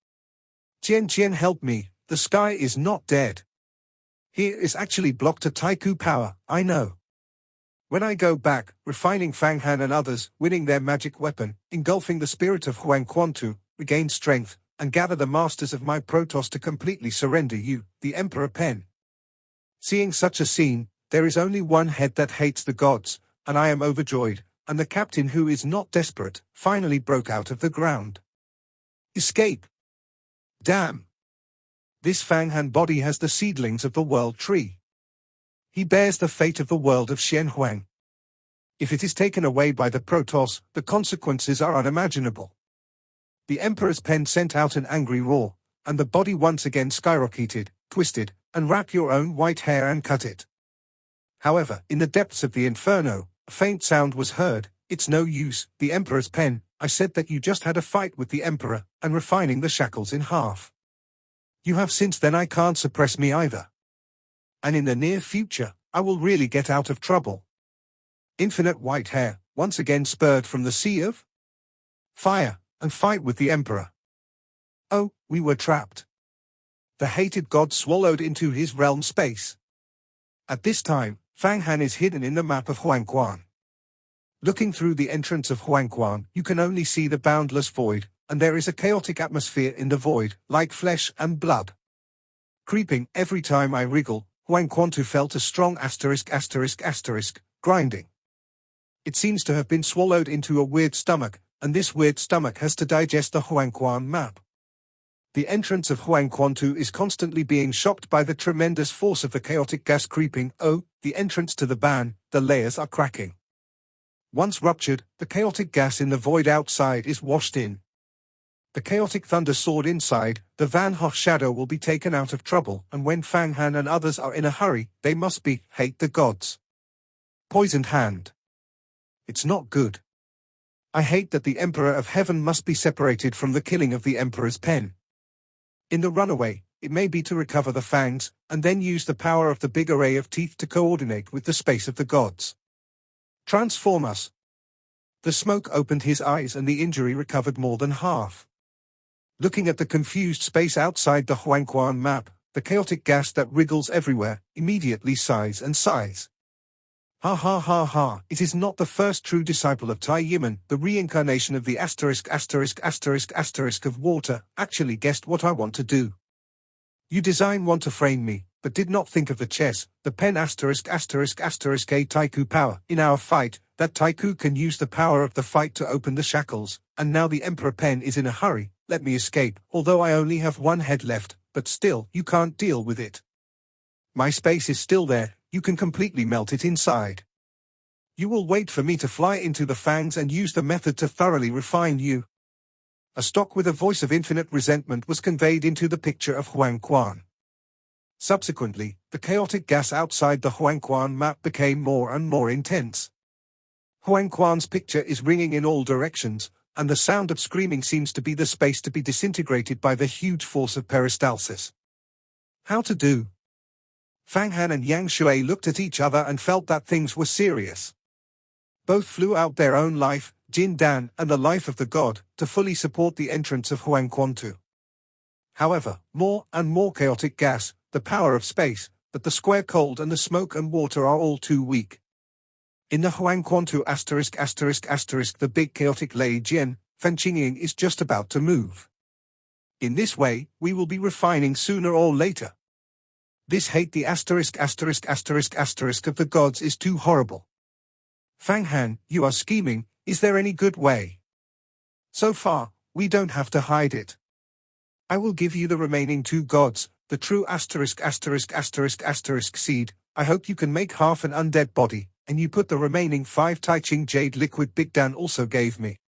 Jian, help me, the sky is not dead. Here is actually blocked to Taiku power, I know. When I go back, refining Fang Han and others, winning their magic weapon, engulfing the spirit of Huangquan to regain strength, and gather the masters of my Protoss to completely surrender you, the Emperor Pen. Seeing such a scene, there is only one head that hates the gods, and I am overjoyed, and the captain who is not desperate, finally broke out of the ground. Escape! Damn! This Fang Han body has the seedlings of the world tree. He bears the fate of the world of Xianhuang. If it is taken away by the Protoss, the consequences are unimaginable. The Emperor's pen sent out an angry roar, and the body once again skyrocketed, twisted, and wrap your own white hair and cut it. However, in the depths of the inferno, a faint sound was heard. It's no use, the Emperor's pen, I said that you just had a fight with the Emperor, and refining the shackles in half. You have since then I can't suppress me either. And in the near future, I will really get out of trouble. Infinite white hair, once again spurred from the sea of fire, and fight with the Emperor. Oh, we were trapped. The hated god swallowed into his realm space. At this time, Fang Han is hidden in the map of Huangquan. Looking through the entrance of Huangquan, you can only see the boundless void, and there is a chaotic atmosphere in the void, like flesh and blood. Creeping every time I wriggle, Huangquan felt a strong ****, grinding. It seems to have been swallowed into a weird stomach, and this weird stomach has to digest the Huangquan map. The entrance of Huangquantu is constantly being shocked by the tremendous force of the chaotic gas creeping. Oh, the entrance to the ban, the layers are cracking. Once ruptured, the chaotic gas in the void outside is washed in. The chaotic thunder sword inside, the Van Hoff shadow will be taken out of trouble, and when Fang Han and others are in a hurry, they must hate the gods. Poisoned hand. It's not good. I hate that the Emperor of Heaven must be separated from the killing of the Emperor's pen. In the runaway, it may be to recover the fangs, and then use the power of the big array of teeth to coordinate with the space of the gods. Transform us. The smoke opened his eyes and the injury recovered more than half. Looking at the confused space outside the Huangquan map, the chaotic gas that wriggles everywhere, immediately sighs and sighs. Ha ha ha ha, it is not the first true disciple of Tai Yiman, the reincarnation of the of water, actually guessed what I want to do. You want to frame me, but did not think of the chess, the pen a Taiku power. In our fight, that Taiku can use the power of the fight to open the shackles, and now the Emperor pen is in a hurry, let me escape, although I only have one head left, but still, you can't deal with it. My space is still there, you can completely melt it inside. You will wait for me to fly into the fangs and use the method to thoroughly refine you. A stock with a voice of infinite resentment was conveyed into the picture of Huangquan. Subsequently, the chaotic gas outside the Huangquan map became more and more intense. Huangquan's picture is ringing in all directions, and the sound of screaming seems to be the space to be disintegrated by the huge force of peristalsis. How to do? Fang Han and Yang Shui looked at each other and felt that things were serious. Both flew out their own life, Jin Dan, and the life of the god, to fully support the entrance of Huangquantu. However, more and more chaotic gas, the power of space, but the square cold and the smoke and water are all too weak. In the Huangquantu the big chaotic Lei Jian, Fanqingying is just about to move. In this way, we will be refining sooner or later. This hate the of the gods is too horrible. Fang Han, you are scheming, is there any good way? So far, we don't have to hide it. I will give you the remaining 2 gods, the true seed. I hope you can make half an undead body, and you put the remaining 5 Taiching jade liquid Big Dan also gave me.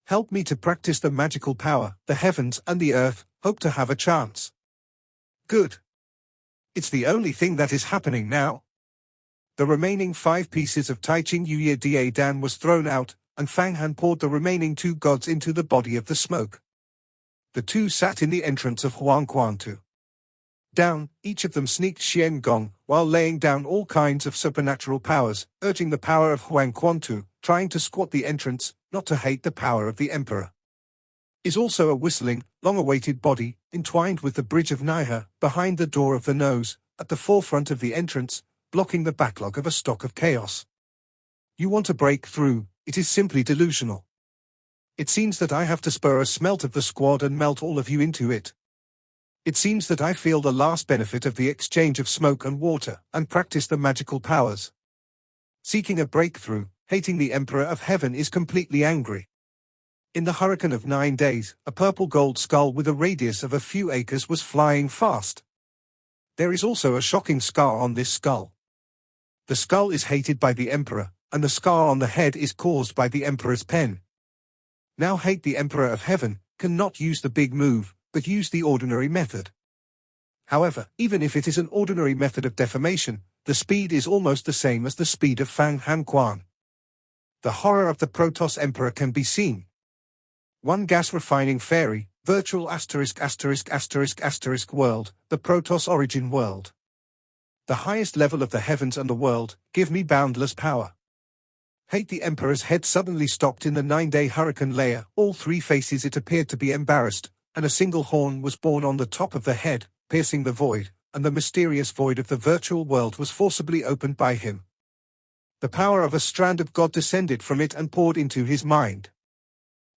Help me to practice the magical power, the heavens and the earth, hope to have a chance. Good. It's the only thing that is happening now. The remaining 5 pieces of Taiching Yuye Da Dan was thrown out, and Fang Han poured the remaining 2 gods into the body of the smoke. The 2 sat in the entrance of Huangquantu. Down, each of them sneaked Xian Gong, while laying down all kinds of supernatural powers, urging the power of Huangquantu, trying to squat the entrance, not to hate the power of the Emperor. Is also a whistling, long-awaited body, entwined with the bridge of Naiha, behind the door of the nose, at the forefront of the entrance, blocking the backlog of a stock of chaos. You want to break through, it is simply delusional. It seems that I have to spur a smelt of the squad and melt all of you into it. It seems that I feel the last benefit of the exchange of smoke and water, and practice the magical powers. Seeking a breakthrough, hating the Emperor of Heaven is completely angry. In the hurricane of 9 days, a purple gold skull with a radius of a few acres was flying fast. There is also a shocking scar on this skull. The skull is hated by the Emperor, and the scar on the head is caused by the Emperor's pen. Now hate the Emperor of Heaven, cannot use the big move, but use the ordinary method. However, even if it is an ordinary method of deformation, the speed is almost the same as the speed of Fang Han Quan. The horror of the Protoss Emperor can be seen. One gas refining fairy, virtual world, the Protoss origin world. The highest level of the heavens and the world, give me boundless power. Hate the Emperor's head suddenly stopped in the 9-day hurricane layer, all 3 faces it appeared to be embarrassed, and a single horn was born on the top of the head, piercing the void, and the mysterious void of the virtual world was forcibly opened by him. The power of a strand of God descended from it and poured into his mind.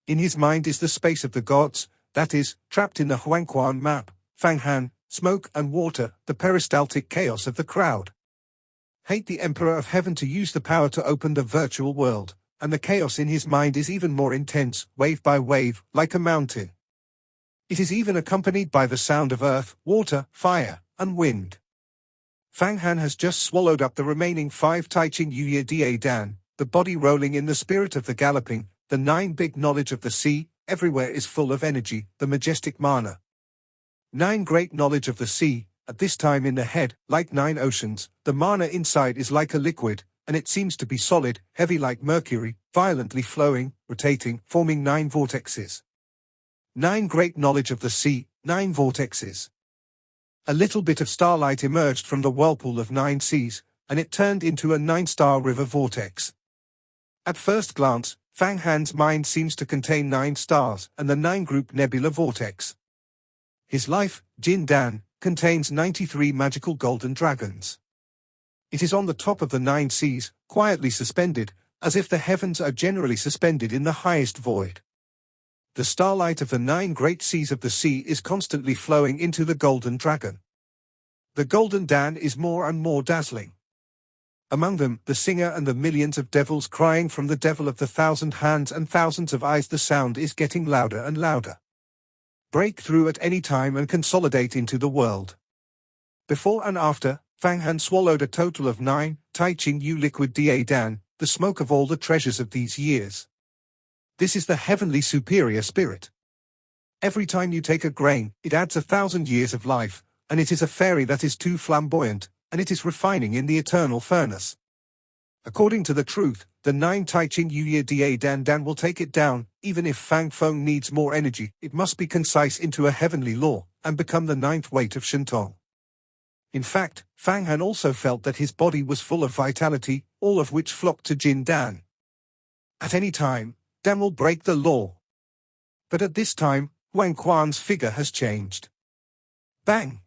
In his mind is the space of the gods, that is, trapped in the Huangquan map, Fang Han, smoke and water, the peristaltic chaos of the crowd. Hate the Emperor of Heaven to use the power to open the virtual world, and the chaos in his mind is even more intense, wave by wave, like a mountain. It is even accompanied by the sound of earth, water, fire, and wind. Fang Han has just swallowed up the remaining 5 Taiching Yuye Da Dan, the body rolling in the spirit of the galloping, the 9 big knowledge of the sea, everywhere is full of energy, the majestic mana. 9 great knowledge of the sea, at this time in the head, like 9 oceans, the mana inside is like a liquid, and it seems to be solid, heavy like mercury, violently flowing, rotating, forming 9 vortexes. 9 great knowledge of the sea, 9 vortexes. A little bit of starlight emerged from the whirlpool of 9 seas, and it turned into a 9-star river vortex. At first glance, Fang Han's mind seems to contain 9 stars and the 9-group nebula vortex. His life, Jin Dan, contains 93 magical golden dragons. It is on the top of the 9 seas, quietly suspended, as if the heavens are generally suspended in the highest void. The starlight of the 9 great seas of the sea is constantly flowing into the golden dragon. The golden Dan is more and more dazzling. Among them, the singer and the millions of devils crying from the devil of the 1,000 hands and thousands of eyes. The sound is getting louder and louder. Break through at any time and consolidate into the world. Before and after, Fang Han swallowed a total of 9 Taiching Yu liquid Da Dan, the smoke of all the treasures of these years. This is the heavenly superior spirit. Every time you take a grain, it adds 1,000 years of life, and it is a fairy that is too flamboyant, and it is refining in the eternal furnace. According to the truth, the 9 Taiching Yuye Da Dan Dan will take it down. Even if Fang Feng needs more energy, it must be concise into a heavenly law, and become the 9th weight of Shentong. In fact, Fang Han also felt that his body was full of vitality, all of which flocked to Jin Dan. At any time, Dan will break the law. But at this time, Huang Quan's figure has changed. Bang!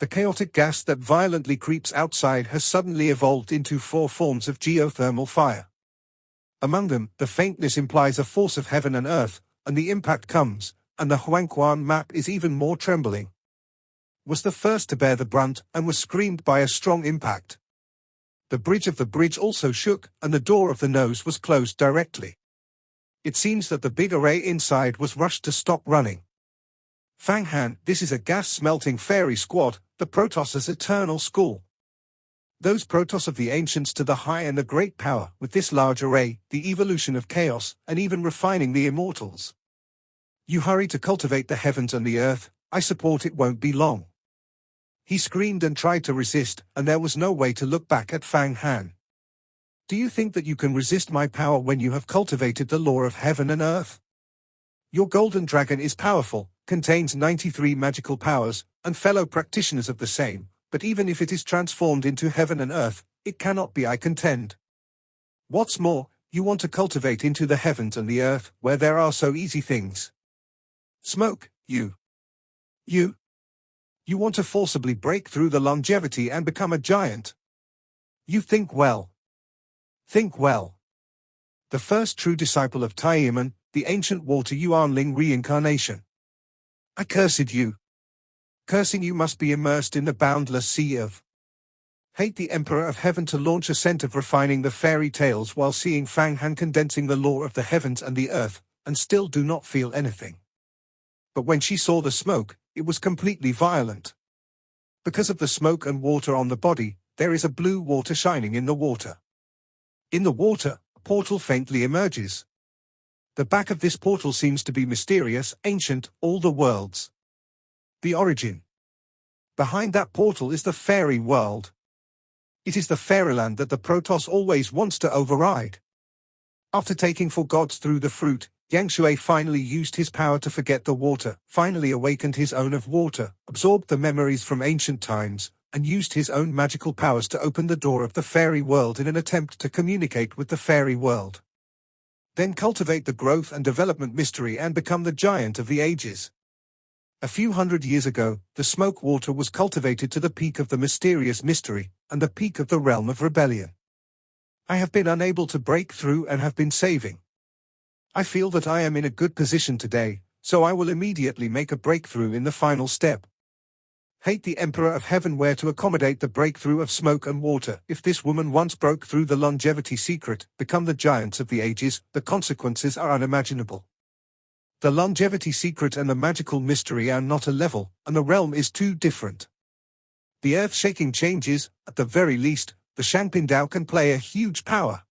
The chaotic gas that violently creeps outside has suddenly evolved into 4 forms of geothermal fire. Among them, the faintness implies a force of heaven and earth, and the impact comes, and the Huangquan map is even more trembling. Was the first to bear the brunt, and was screamed by a strong impact. The bridge of the bridge also shook, and the door of the nose was closed directly. It seems that the big array inside was rushed to stop running. Fang Han, this is a gas-smelting fairy squad, the Protoss' eternal school. Those Protoss of the ancients to the high and the great power, with this large array, the evolution of chaos, and even refining the immortals. You hurry to cultivate the heavens and the earth, I support it won't be long. He screamed and tried to resist, and there was no way to look back at Fang Han. Do you think that you can resist my power when you have cultivated the law of heaven and earth? Your golden dragon is powerful, contains 93 magical powers, and fellow practitioners of the same, but even if it is transformed into heaven and earth, it cannot be, I contend. What's more, you want to cultivate into the heavens and the earth, where there are so easy things. Smoke, you want to forcibly break through the longevity and become a giant. You think well. Think well. The first true disciple of Taiyiman, the ancient water Yuanling reincarnation. I cursed you. Cursing you must be immersed in the boundless sea of hate. The Emperor of Heaven to launch a scent of refining the fairy tales while seeing Fang Han condensing the law of the heavens and the earth, and still do not feel anything. But when she saw the smoke, it was completely violent. Because of the smoke and water on the body, there is a blue water shining in the water. In the water, a portal faintly emerges. The back of this portal seems to be mysterious, ancient, all the worlds. The origin. Behind that portal is the fairy world. It is the fairyland that the Protoss always wants to override. After taking 4 gods through the fruit, Yang Shui finally used his power to forget the water, finally awakened his own of water, absorbed the memories from ancient times, and used his own magical powers to open the door of the fairy world in an attempt to communicate with the fairy world. Then cultivate the growth and development mystery and become the giant of the ages. A few hundred years ago, the smoke water was cultivated to the peak of the mysterious mystery, and the peak of the realm of rebellion. I have been unable to break through and have been saving. I feel that I am in a good position today, so I will immediately make a breakthrough in the final step. Hate the Emperor of Heaven where to accommodate the breakthrough of smoke and water. If this woman once broke through the longevity secret, become the giants of the ages, the consequences are unimaginable. The longevity secret and the magical mystery are not a level, and the realm is too different. The earth-shaking changes, at the very least, the Shanpindao can play a huge power.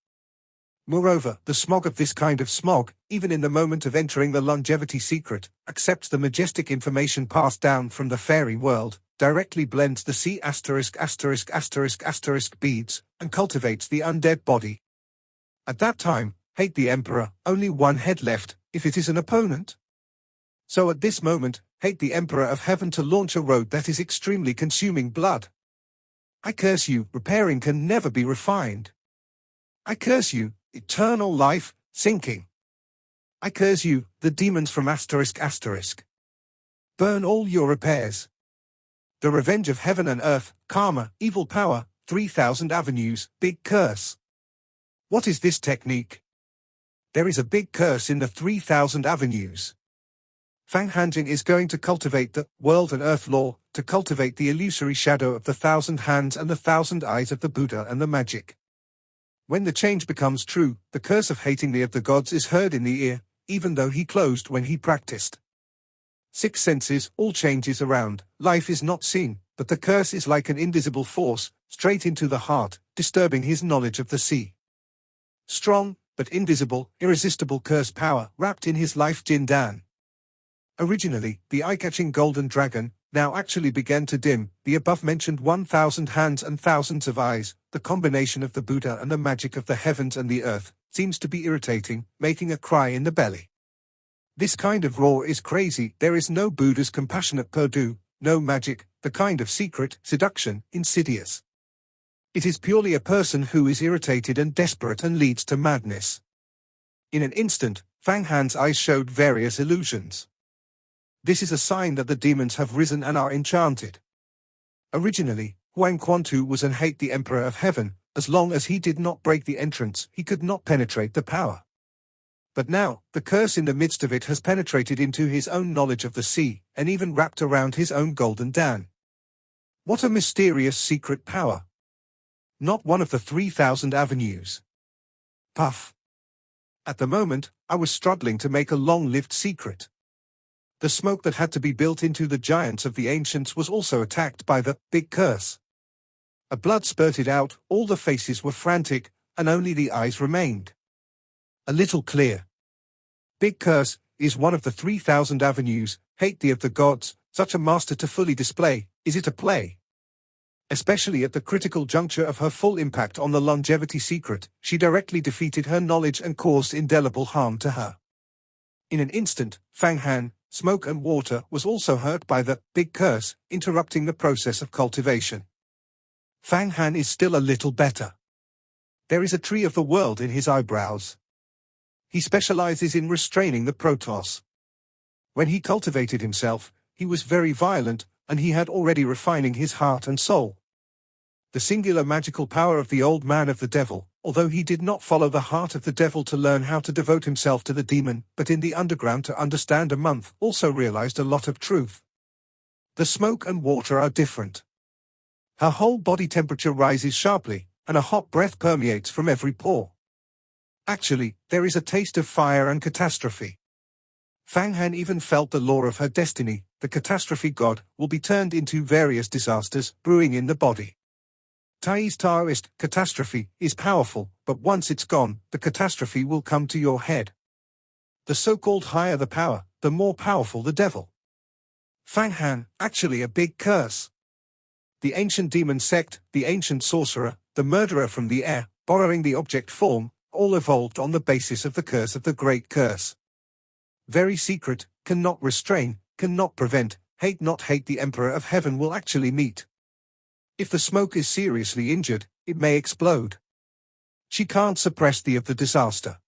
Moreover, the smog of this kind of smog, even in the moment of entering the longevity secret, accepts the majestic information passed down from the fairy world, directly blends the sea ***** beads, and cultivates the undead body. At that time, hate the emperor, only one head left, if it is an opponent. So at this moment, hate the emperor of heaven to launch a road that is extremely consuming blood. I curse you, repairing can never be refined. I curse you, eternal life, sinking. I curse you, the demons from ****. Burn all your repairs. The revenge of heaven and earth, karma, evil power, 3,000 avenues, big curse. What is this technique? There is a big curse in the 3,000 avenues. Fang Hanjing is going to cultivate the world and earth law, to cultivate the illusory shadow of the 1,000 hands and the 1,000 eyes of the Buddha and the magic. When the change becomes true, the curse of hating the of the gods is heard in the ear, even though he closed when he practiced. 6 senses, all changes around, life is not seen, but the curse is like an invisible force, straight into the heart, disturbing his knowledge of the sea. Strong, but invisible, irresistible curse power, wrapped in his life Jindan. Originally, the eye-catching golden dragon, now actually began to dim, the above-mentioned 1,000 hands and thousands of eyes, the combination of the Buddha and the magic of the heavens and the earth, seems to be irritating, making a cry in the belly. This kind of roar is crazy, there is no Buddha's compassionate Urdu, no magic, the kind of secret, seduction, insidious. It is purely a person who is irritated and desperate and leads to madness. In an instant, Fang Han's eyes showed various illusions. This is a sign that the demons have risen and are enchanted. Originally, Huang Quantu was an hate the emperor of heaven, as long as he did not break the entrance, he could not penetrate the power. But now, the curse in the midst of it has penetrated into his own knowledge of the sea, and even wrapped around his own golden Dan. What a mysterious secret power! Not one of the 3,000 avenues. Puff. At the moment, I was struggling to make a long-lived secret. The smoke that had to be built into the giants of the ancients was also attacked by the big curse. A blood spurted out, all the faces were frantic, and only the eyes remained. A little clear. Big curse is one of the 3,000 avenues, hate the of the gods, such a master to fully display, is it a play? Especially at the critical juncture of her full impact on the longevity secret, she directly defeated her knowledge and caused indelible harm to her. In an instant, Fang Han, smoke and water, was also hurt by the big curse, interrupting the process of cultivation. Fang Han is still a little better. There is a tree of the world in his eyebrows. He specializes in restraining the protos. When he cultivated himself, he was very violent, and he had already refining his heart and soul. The singular magical power of the old man of the devil, although he did not follow the heart of the devil to learn how to devote himself to the demon, but in the underground to understand a month, also realized a lot of truth. The smoke and water are different. Her whole body temperature rises sharply, and a hot breath permeates from every pore. Actually, there is a taste of fire and catastrophe. Fang Han even felt the law of her destiny, the catastrophe god, will be turned into various disasters, brewing in the body. Tai's Taoist catastrophe is powerful, but once it's gone, the catastrophe will come to your head. The so-called higher the power, the more powerful the devil. Fang Han, actually a big curse. The ancient demon sect, the ancient sorcerer, the murderer from the air, borrowing the object form, all evolved on the basis of the curse of the great curse. Very secret, cannot restrain, cannot prevent, hate not hate the emperor of heaven will actually meet. If the smoke is seriously injured, it may explode. She can't suppress the of the disaster.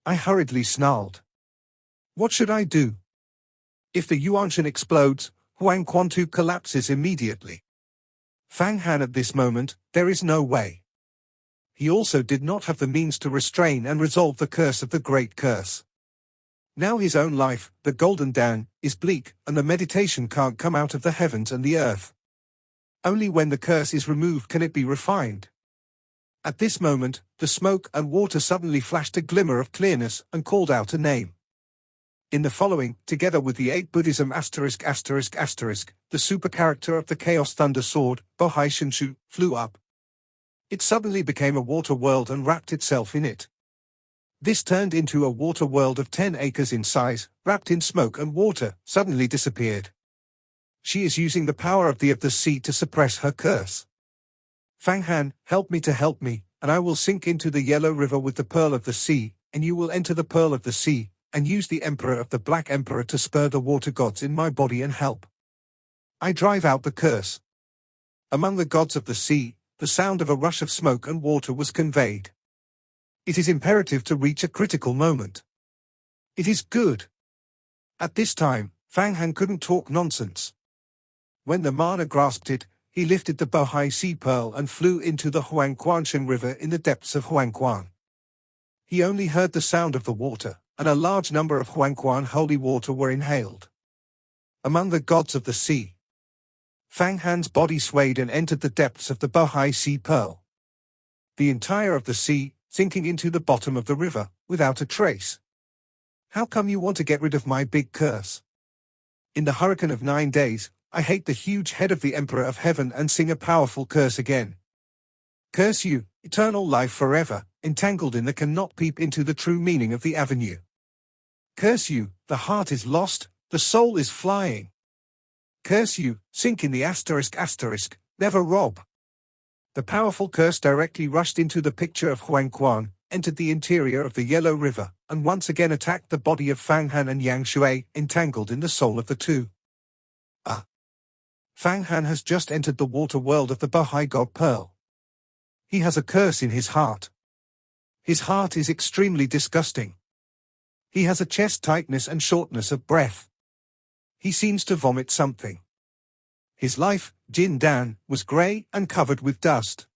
I hurriedly snarled. What should I do? If the Yuanshan explodes, Huang Quantu collapses immediately. Fang Han at this moment, there is no way. He also did not have the means to restrain and resolve the curse of the great curse. Now his own life, the golden Dan, is bleak, and the meditation can't come out of the heavens and the earth. Only when the curse is removed can it be refined. At this moment, the smoke and water suddenly flashed a glimmer of clearness and called out a name. In the following, together with the 8 Buddhism the super character of the Chaos Thunder Sword, Bohai Shinshu, flew up. It suddenly became a water world and wrapped itself in it. This turned into a water world of 10 acres in size, wrapped in smoke and water, suddenly disappeared. She is using the power of the sea to suppress her curse. Fang Han, help me, and I will sink into the Yellow River with the Pearl of the Sea, and you will enter the Pearl of the Sea, and use the Emperor of the Black Emperor to spur the water gods in my body and help. I drive out the curse. Among the gods of the sea, the sound of a rush of smoke and water was conveyed. It is imperative to reach a critical moment. It is good. At this time, Fang Han couldn't talk nonsense. When the mana grasped it, he lifted the Bohai Sea Pearl and flew into the Huangquanshan River in the depths of Huangquan. He only heard the sound of the water, and a large number of Huangquan holy water were inhaled. Among the gods of the sea, Fang Han's body swayed and entered the depths of the Bohai Sea Pearl. The entire of the sea, sinking into the bottom of the river, without a trace. How come you want to get rid of my big curse? In the hurricane of 9 days, I hate the huge head of the Emperor of Heaven and sing a powerful curse again. Curse you, eternal life forever, entangled in the cannot peep into the true meaning of the avenue. Curse you, the heart is lost, the soul is flying. Curse you, sink in the never rob. The powerful curse directly rushed into the picture of Huangquan, entered the interior of the Yellow River, and once again attacked the body of Fang Han and Yang Shui, entangled in the soul of the two. Fang Han has just entered the water world of the Bohai God Pearl. He has a curse in his heart. His heart is extremely disgusting. He has a chest tightness and shortness of breath. He seems to vomit something. His life, Jin Dan, was grey and covered with dust.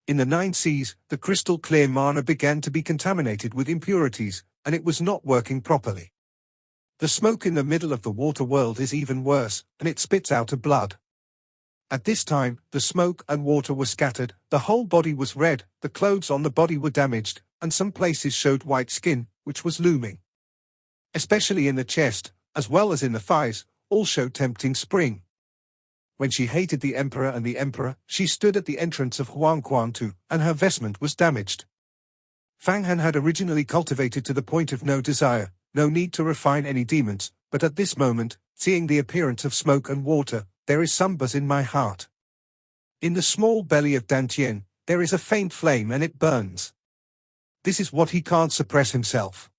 In the 9 seas, the crystal clear mana began to be contaminated with impurities, and it was not working properly. The smoke in the middle of the water world is even worse, and it spits out a blood. At this time, the smoke and water were scattered, the whole body was red, the clothes on the body were damaged, and some places showed white skin, which was looming. Especially in the chest, as well as in the thighs, all showed tempting spring. When she hated the emperor, she stood at the entrance of Huangquan too, and her vestment was damaged. Fang Han had originally cultivated to the point of no desire, no need to refine any demons, but at this moment, seeing the appearance of smoke and water, there is some buzz in my heart. In the small belly of Dantien, there is a faint flame and it burns. This is what he can't suppress himself.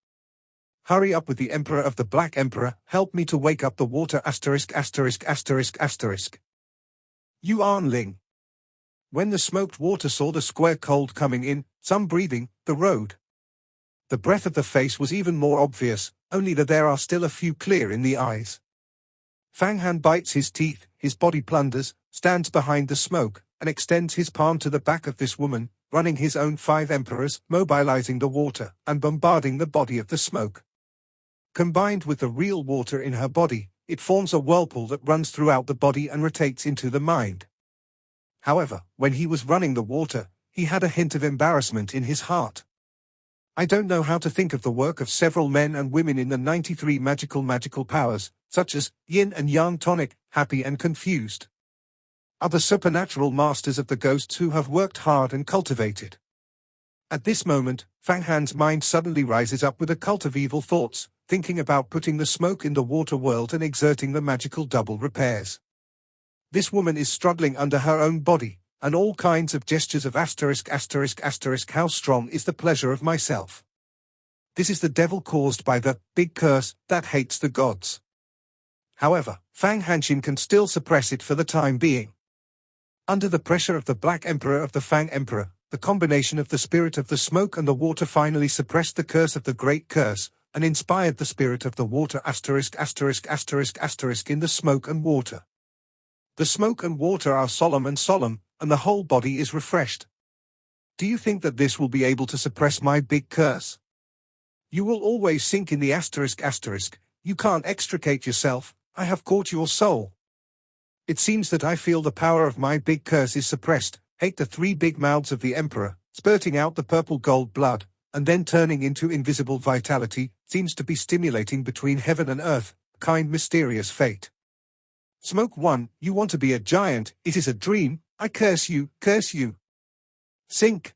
Hurry up with the Emperor of the Black Emperor, help me to wake up the water You Arnling. When the smoked water saw the square cold coming in, some breathing, the road. The breath of the face was even more obvious, only that there are still a few clear in the eyes. Fang Han bites his teeth, his body plunders, stands behind the smoke, and extends his palm to the back of this woman, running his own 5 emperors, mobilizing the water, and bombarding the body of the smoke. Combined with the real water in her body, it forms a whirlpool that runs throughout the body and rotates into the mind. However, when he was running the water, he had a hint of embarrassment in his heart. I don't know how to think of the work of several men and women in the 93 magical powers, such as yin and yang tonic, happy and confused. Other supernatural masters of the ghosts who have worked hard and cultivated. At this moment, Fang Han's mind suddenly rises up with a cult of evil thoughts, thinking about putting the smoke in the water world and exerting the magical double repairs. This woman is struggling under her own body, and all kinds of gestures of how strong is the pleasure of myself. This is the devil caused by the big curse that hates the gods. However, Fang Hanshin can still suppress it for the time being. Under the pressure of the Black Emperor of the Fang Emperor, the combination of the spirit of the smoke and the water finally suppressed the curse of the great curse, and inspired the spirit of the water in the smoke and water. The smoke and water are solemn, and the whole body is refreshed. Do you think that this will be able to suppress my big curse? You will always sink in the you can't extricate yourself, I have caught your soul. It seems that I feel the power of my big curse is suppressed, hate the 3 big mouths of the Emperor, spurting out the purple gold blood, and then turning into invisible vitality, seems to be stimulating between heaven and earth, kind mysterious fate. Smoke 1, you want to be a giant, it is a dream, I curse you, curse you. Sink.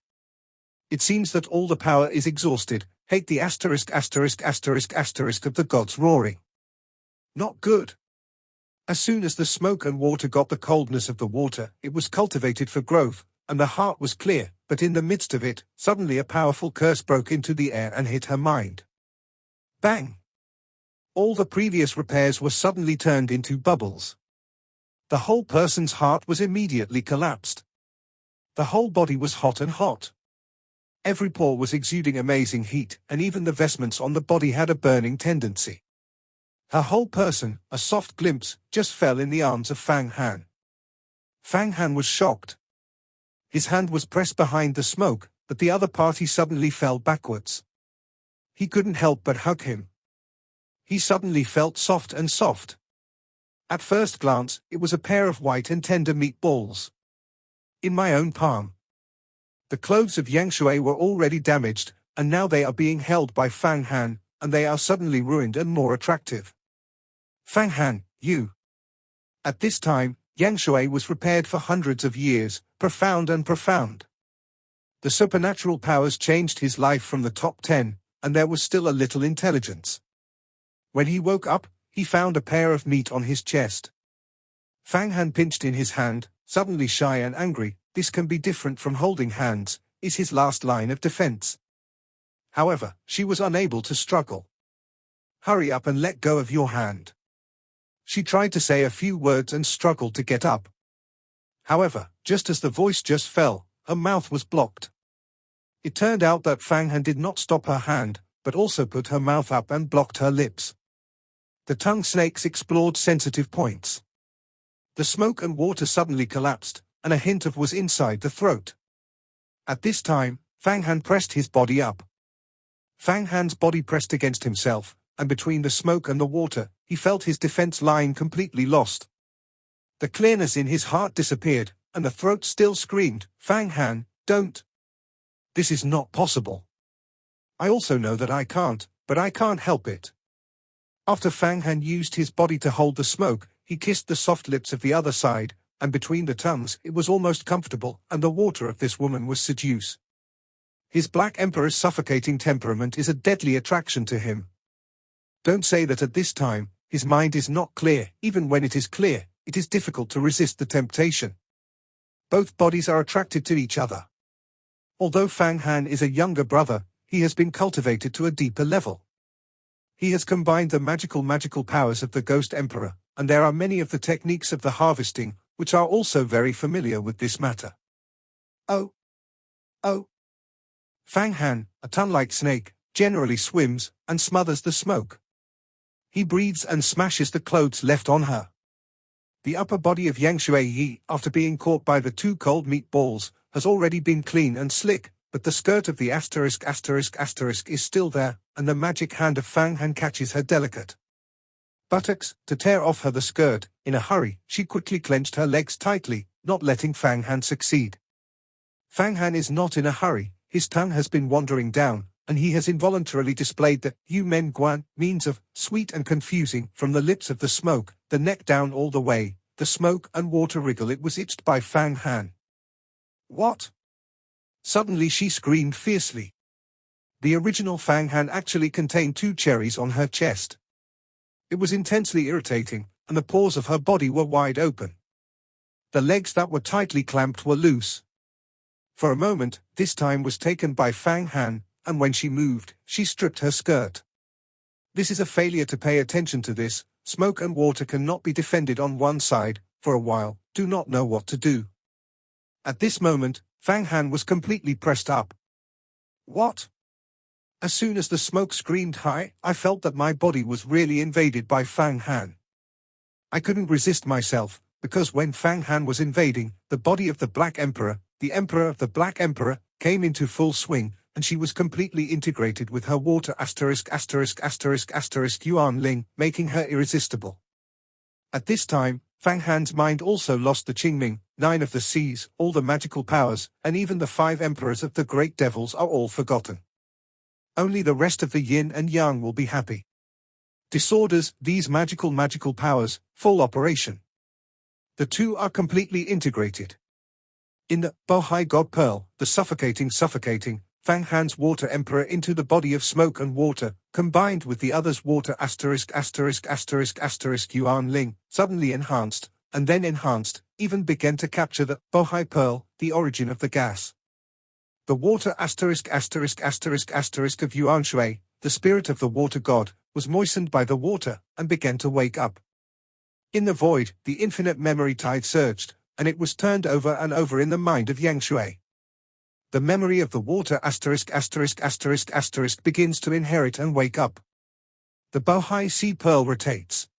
It seems that all the power is exhausted, hate the asterisk of the gods roaring. Not good. As soon as the smoke and water got the coldness of the water, it was cultivated for growth, and the heart was clear, but in the midst of it, suddenly a powerful curse broke into the air and hit her mind. Bang! All the previous repairs were suddenly turned into bubbles. The whole person's heart was immediately collapsed. The whole body was hot and hot. Every pore was exuding amazing heat, and even the vestments on the body had a burning tendency. Her whole person, a soft glimpse, just fell in the arms of Fang Han. Fang Han was shocked. His hand was pressed behind the smoke, but the other party suddenly fell backwards. He couldn't help but hug him. He suddenly felt soft and soft. At first glance, it was a pair of white and tender meatballs. In my own palm. The clothes of Yang Shui were already damaged, and now they are being held by Fang Han, and they are suddenly ruined and more attractive. Fang Han, you. At this time, Yang Shui was repaired for hundreds of years, profound and profound. The supernatural powers changed his life from the top 10, and there was still a little intelligence. When he woke up, he found a pair of meat on his chest. Fang Han pinched in his hand, suddenly shy and angry. This can be different from holding hands, is his last line of defense. However, she was unable to struggle. Hurry up and let go of your hand. She tried to say a few words and struggled to get up. However, just as the voice just fell, her mouth was blocked. It turned out that Fang Han did not stop her hand, but also put her mouth up and blocked her lips. The tongue snakes explored sensitive points. The smoke and water suddenly collapsed, and a hint of was inside the throat. At this time, Fang Han pressed his body up. Fang Han's body pressed against himself, and between the smoke and the water, he felt his defense line completely lost. The clearness in his heart disappeared, and the throat still screamed, Fang Han, don't. This is not possible. I also know that I can't, but I can't help it. After Fang Han used his body to hold the smoke, he kissed the soft lips of the other side, and between the tongues it was almost comfortable, and the water of this woman was seduce. His Black Emperor's suffocating temperament is a deadly attraction to him. Don't say that at this time, his mind is not clear. Even when it is clear, it is difficult to resist the temptation. Both bodies are attracted to each other. Although Fang Han is a younger brother, he has been cultivated to a deeper level. He has combined the magical powers of the Ghost Emperor, and there are many of the techniques of the harvesting, which are also very familiar with this matter. Oh! Fang Han, a ton-like snake, generally swims, and smothers the smoke. He breathes and smashes the clothes left on her. The upper body of Yang Shui, after being caught by the two cold meatballs, has already been clean and slick, but the skirt of the asterisk is still there, and the magic hand of Fang Han catches her delicate buttocks. To tear off her the skirt, in a hurry, she quickly clenched her legs tightly, not letting Fang Han succeed. Fang Han is not in a hurry, his tongue has been wandering down, and he has involuntarily displayed the Yu Men Guan means of sweet and confusing from the lips of the smoke, the neck down all the way, the smoke and water wriggle. It was itched by Fang Han. What? Suddenly she screamed fiercely. The original Fang Han actually contained 2 cherries on her chest. It was intensely irritating, and the pores of her body were wide open. The legs that were tightly clamped were loose. For a moment, this time was taken by Fang Han, and when she moved, she stripped her skirt. This is a failure to pay attention to this. Smoke and water cannot be defended on one side, for a while, do not know what to do. At this moment, Fang Han was completely pressed up. What? As soon as the smoke screamed high, I felt that my body was really invaded by Fang Han. I couldn't resist myself, because when Fang Han was invading, the body of the Black Emperor, the Emperor of the Black Emperor, came into full swing, and she was completely integrated with her water Yuan Ling, making her irresistible. At this time, Fang Han's mind also lost the Qingming, 9 of the seas, all the magical powers, and even the 5 emperors of the great devils are all forgotten. Only the rest of the yin and yang will be happy. Disorders, these magical powers, full operation. The two are completely integrated. In the Bohai God Pearl, the suffocating, Fang Han's water emperor into the body of smoke and water, combined with the other's water ***** Yuan Ling, suddenly enhanced, and then enhanced, even began to capture the Bohai Pearl, the origin of the gas. The water **** of Yuan Shui, the spirit of the water god, was moistened by the water, and began to wake up. In the void, the infinite memory tide surged, and it was turned over and over in the mind of Yang Shui. The memory of the water **** begins to inherit and wake up. The Bohai Sea Pearl rotates.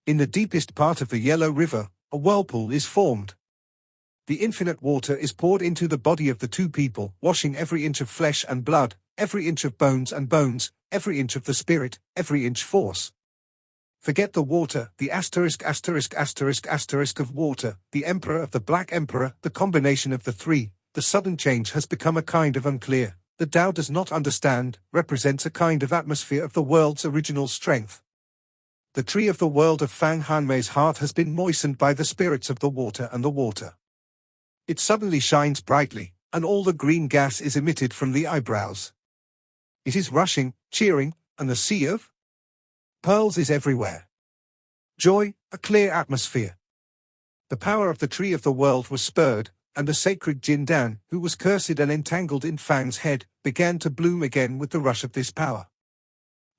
In the deepest part of the Yellow River, a whirlpool is formed. The infinite water is poured into the body of the two people, washing every inch of flesh and blood, every inch of bones and bones, every inch of the spirit, every inch force. Forget the water, the **** of water, the emperor of the black emperor, the combination of the three. The sudden change has become a kind of unclear, the Tao does not understand, represents a kind of atmosphere of the world's original strength. The tree of the world of Fang Hanmei's heart has been moistened by the spirits of the water and the water. It suddenly shines brightly, and all the green gas is emitted from the eyebrows. It is rushing, cheering, and the sea of pearls is everywhere. Joy, a clear atmosphere. The power of the tree of the world was spurred, and the sacred Jindan, who was cursed and entangled in Fang's head, began to bloom again with the rush of this power.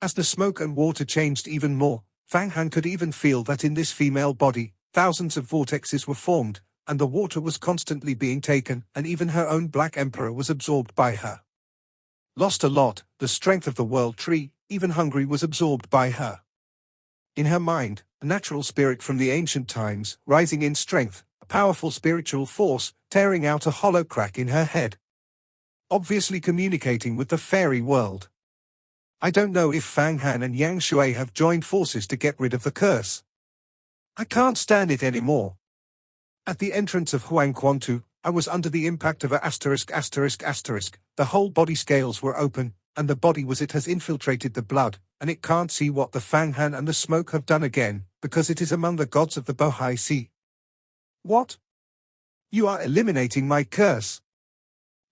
As the smoke and water changed even more, Fang Han could even feel that in this female body, thousands of vortexes were formed, and the water was constantly being taken, and even her own black emperor was absorbed by her. Lost a lot, the strength of the world tree, even hungry, was absorbed by her. In her mind, a natural spirit from the ancient times, rising in strength, a powerful spiritual force, tearing out a hollow crack in her head. Obviously communicating with the fairy world. I don't know if Fang Han and Yang Shui have joined forces to get rid of the curse. I can't stand it anymore. At the entrance of Huangquantu, I was under the impact of a *****. The whole body scales were open, and the body was it has infiltrated the blood, and it can't see what the Fang Han and the smoke have done again, because it is among the gods of the Bohai Sea. What? You are eliminating my curse.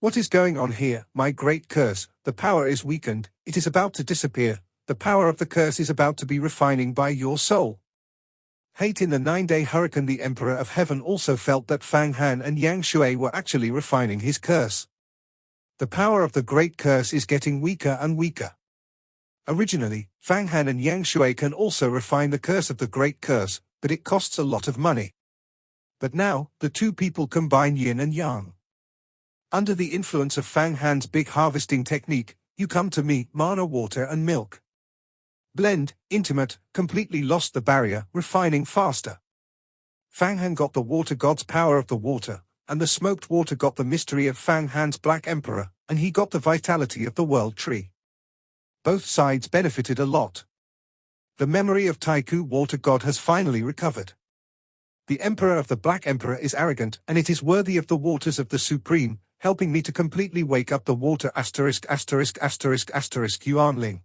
What is going on here, my great curse? The power is weakened, it is about to disappear, the power of the curse is about to be refining by your soul. Hate in the 9-day hurricane. The Emperor of Heaven also felt that Fang Han and Yang Shui were actually refining his curse. The power of the great curse is getting weaker and weaker. Originally, Fang Han and Yang Shui can also refine the curse of the great curse, but it costs a lot of money. But now, the two people combine yin and yang. Under the influence of Fang Han's big harvesting technique, you come to me, mana, water and milk. Blend, intimate, completely lost the barrier, refining faster. Fang Han got the water god's power of the water, and the smoked water got the mystery of Fang Han's black emperor, and he got the vitality of the world tree. Both sides benefited a lot. The memory of Taiku water god has finally recovered. The emperor of the black emperor is arrogant, and it is worthy of the waters of the supreme, helping me to completely wake up the water ***** Yuan Ling.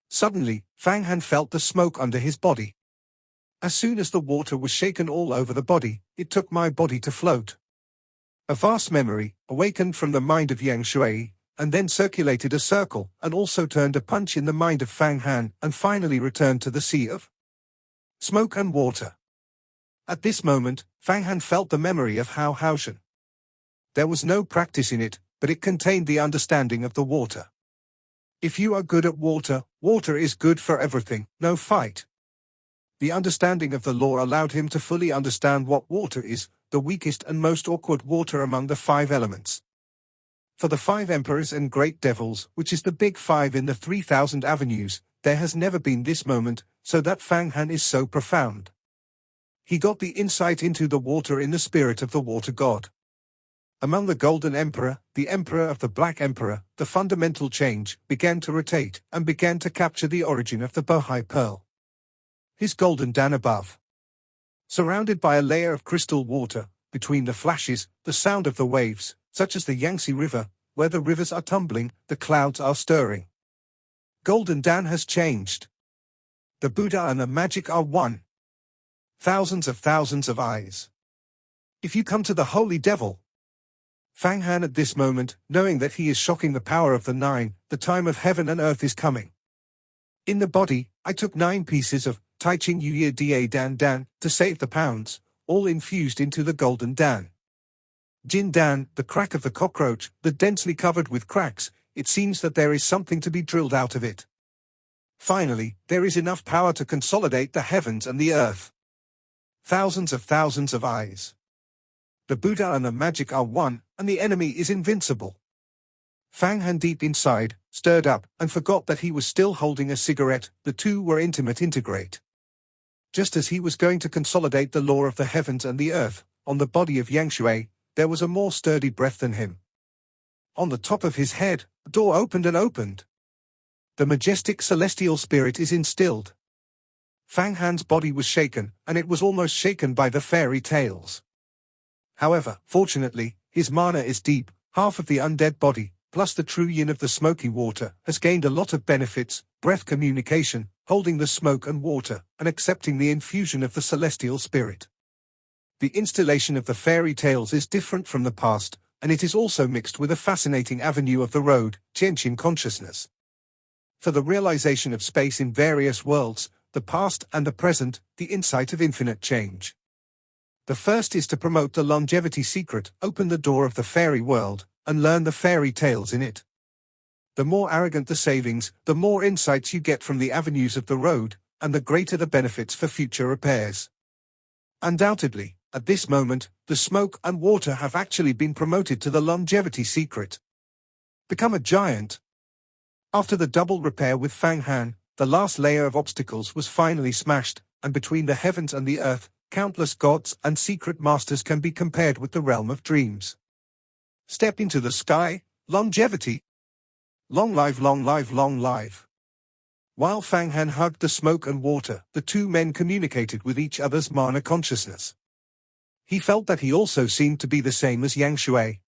Suddenly, Fang Han felt the smoke under his body. As soon as the water was shaken all over the body, it took my body to float. A vast memory, awakened from the mind of Yang Shui, and then circulated a circle, and also turned a punch in the mind of Fang Han, and finally returned to the sea of smoke and water. At this moment, Fang Han felt the memory of Hao Haoshan. There was no practice in it, but it contained the understanding of the water. If you are good at water, water is good for everything, no fight. The understanding of the law allowed him to fully understand what water is, the weakest and most awkward water among the 5 elements. For the 5 emperors and great devils, which is the big 5 in the 3,000 avenues, there has never been this moment, so that Fang Han is so profound. He got the insight into the water in the spirit of the water god. Among the Golden Emperor, the Emperor of the Black Emperor, the fundamental change began to rotate and began to capture the origin of the Bohai Pearl. His golden Dan above. Surrounded by a layer of crystal water, between the flashes, the sound of the waves, such as the Yangtze River, where the rivers are tumbling, the clouds are stirring. Golden Dan has changed. The Buddha and the magic are one. Thousands of eyes. If you come to the holy devil. Fang Han at this moment, knowing that he is shocking the power of the nine, the time of heaven and earth is coming. In the body, I took 9 pieces of Tai Ching Yu Da Dan Dan to save the pounds, all infused into the golden Dan. Jin Dan, the crack of the cockroach, the densely covered with cracks, it seems that there is something to be drilled out of it. Finally, there is enough power to consolidate the heavens and the earth. Thousands of eyes. The Buddha and the magic are one, and the enemy is invincible. Fang Han deep inside, stirred up, and forgot that he was still holding a cigarette. The two were intimate integrate. Just as he was going to consolidate the law of the heavens and the earth, on the body of Yang Shui, there was a more sturdy breath than him. On the top of his head, a door opened and opened. The majestic celestial spirit is instilled. Fang Han's body was shaken, and it was almost shaken by the fairy tales. However, fortunately, his mana is deep. Half of the undead body, plus the true yin of the smoky water, has gained a lot of benefits: breath communication, holding the smoke and water, and accepting the infusion of the celestial spirit. The installation of the fairy tales is different from the past, and it is also mixed with a fascinating avenue of the road, Jianqin consciousness. For the realization of space in various worlds, the past and the present, the insight of infinite change. The first is to promote the longevity secret, open the door of the fairy world, and learn the fairy tales in it. The more arrogant the savings, the more insights you get from the avenues of the road, and the greater the benefits for future repairs. Undoubtedly, at this moment, the smoke and water have actually been promoted to the longevity secret. Become a giant. After the double repair with Fang Han, the last layer of obstacles was finally smashed, and between the heavens and the earth, countless gods and secret masters can be compared with the realm of dreams. Step into the sky, longevity. Long live, long live, long live. While Fang Han hugged the smoke and water, the two men communicated with each other's mana consciousness. He felt that he also seemed to be the same as Yang Shui.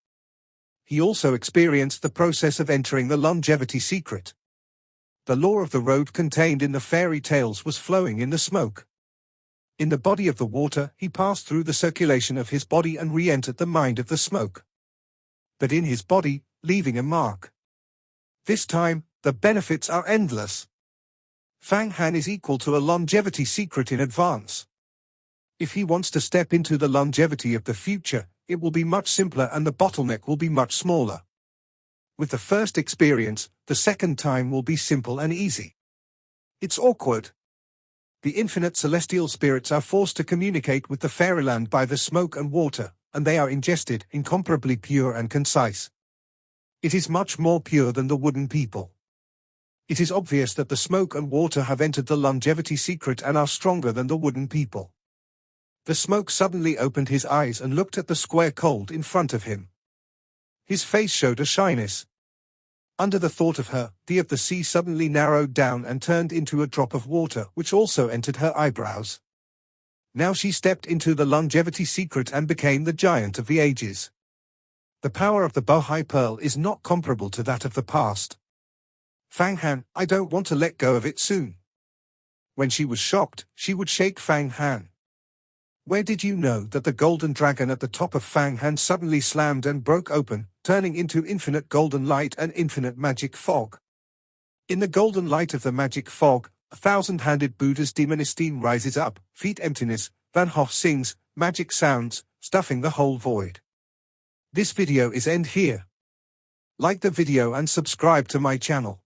He also experienced the process of entering the longevity secret. The law of the road contained in the fairy tales was flowing in the smoke. In the body of the water, he passed through the circulation of his body and re-entered the mind of the smoke. But in his body, leaving a mark. This time, the benefits are endless. Fang Han is equal to a longevity secret in advance. If he wants to step into the longevity of the future, it will be much simpler and the bottleneck will be much smaller. With the first experience, the second time will be simple and easy. It's awkward. The infinite celestial spirits are forced to communicate with the fairyland by the smoke and water, and they are ingested, incomparably pure and concise. It is much more pure than the wooden people. It is obvious that the smoke and water have entered the longevity secret and are stronger than the wooden people. The smoke suddenly opened his eyes and looked at the square cold in front of him. His face showed a shyness. Under the thought of her, the of the sea suddenly narrowed down and turned into a drop of water, which also entered her eyebrows. Now she stepped into the longevity secret and became the giant of the ages. The power of the Bohai Pearl is not comparable to that of the past. Fang Han, I don't want to let go of it soon. When she was shocked, she would shake Fang Han. Where did you know that the golden dragon at the top of Fang Han suddenly slammed and broke open, turning into infinite golden light and infinite magic fog? In the golden light of the magic fog, a thousand-handed Buddha's demonistine rises up, feet emptiness, Van Hoff sings, magic sounds, stuffing the whole void. This video is end here. Like the video and subscribe to my channel.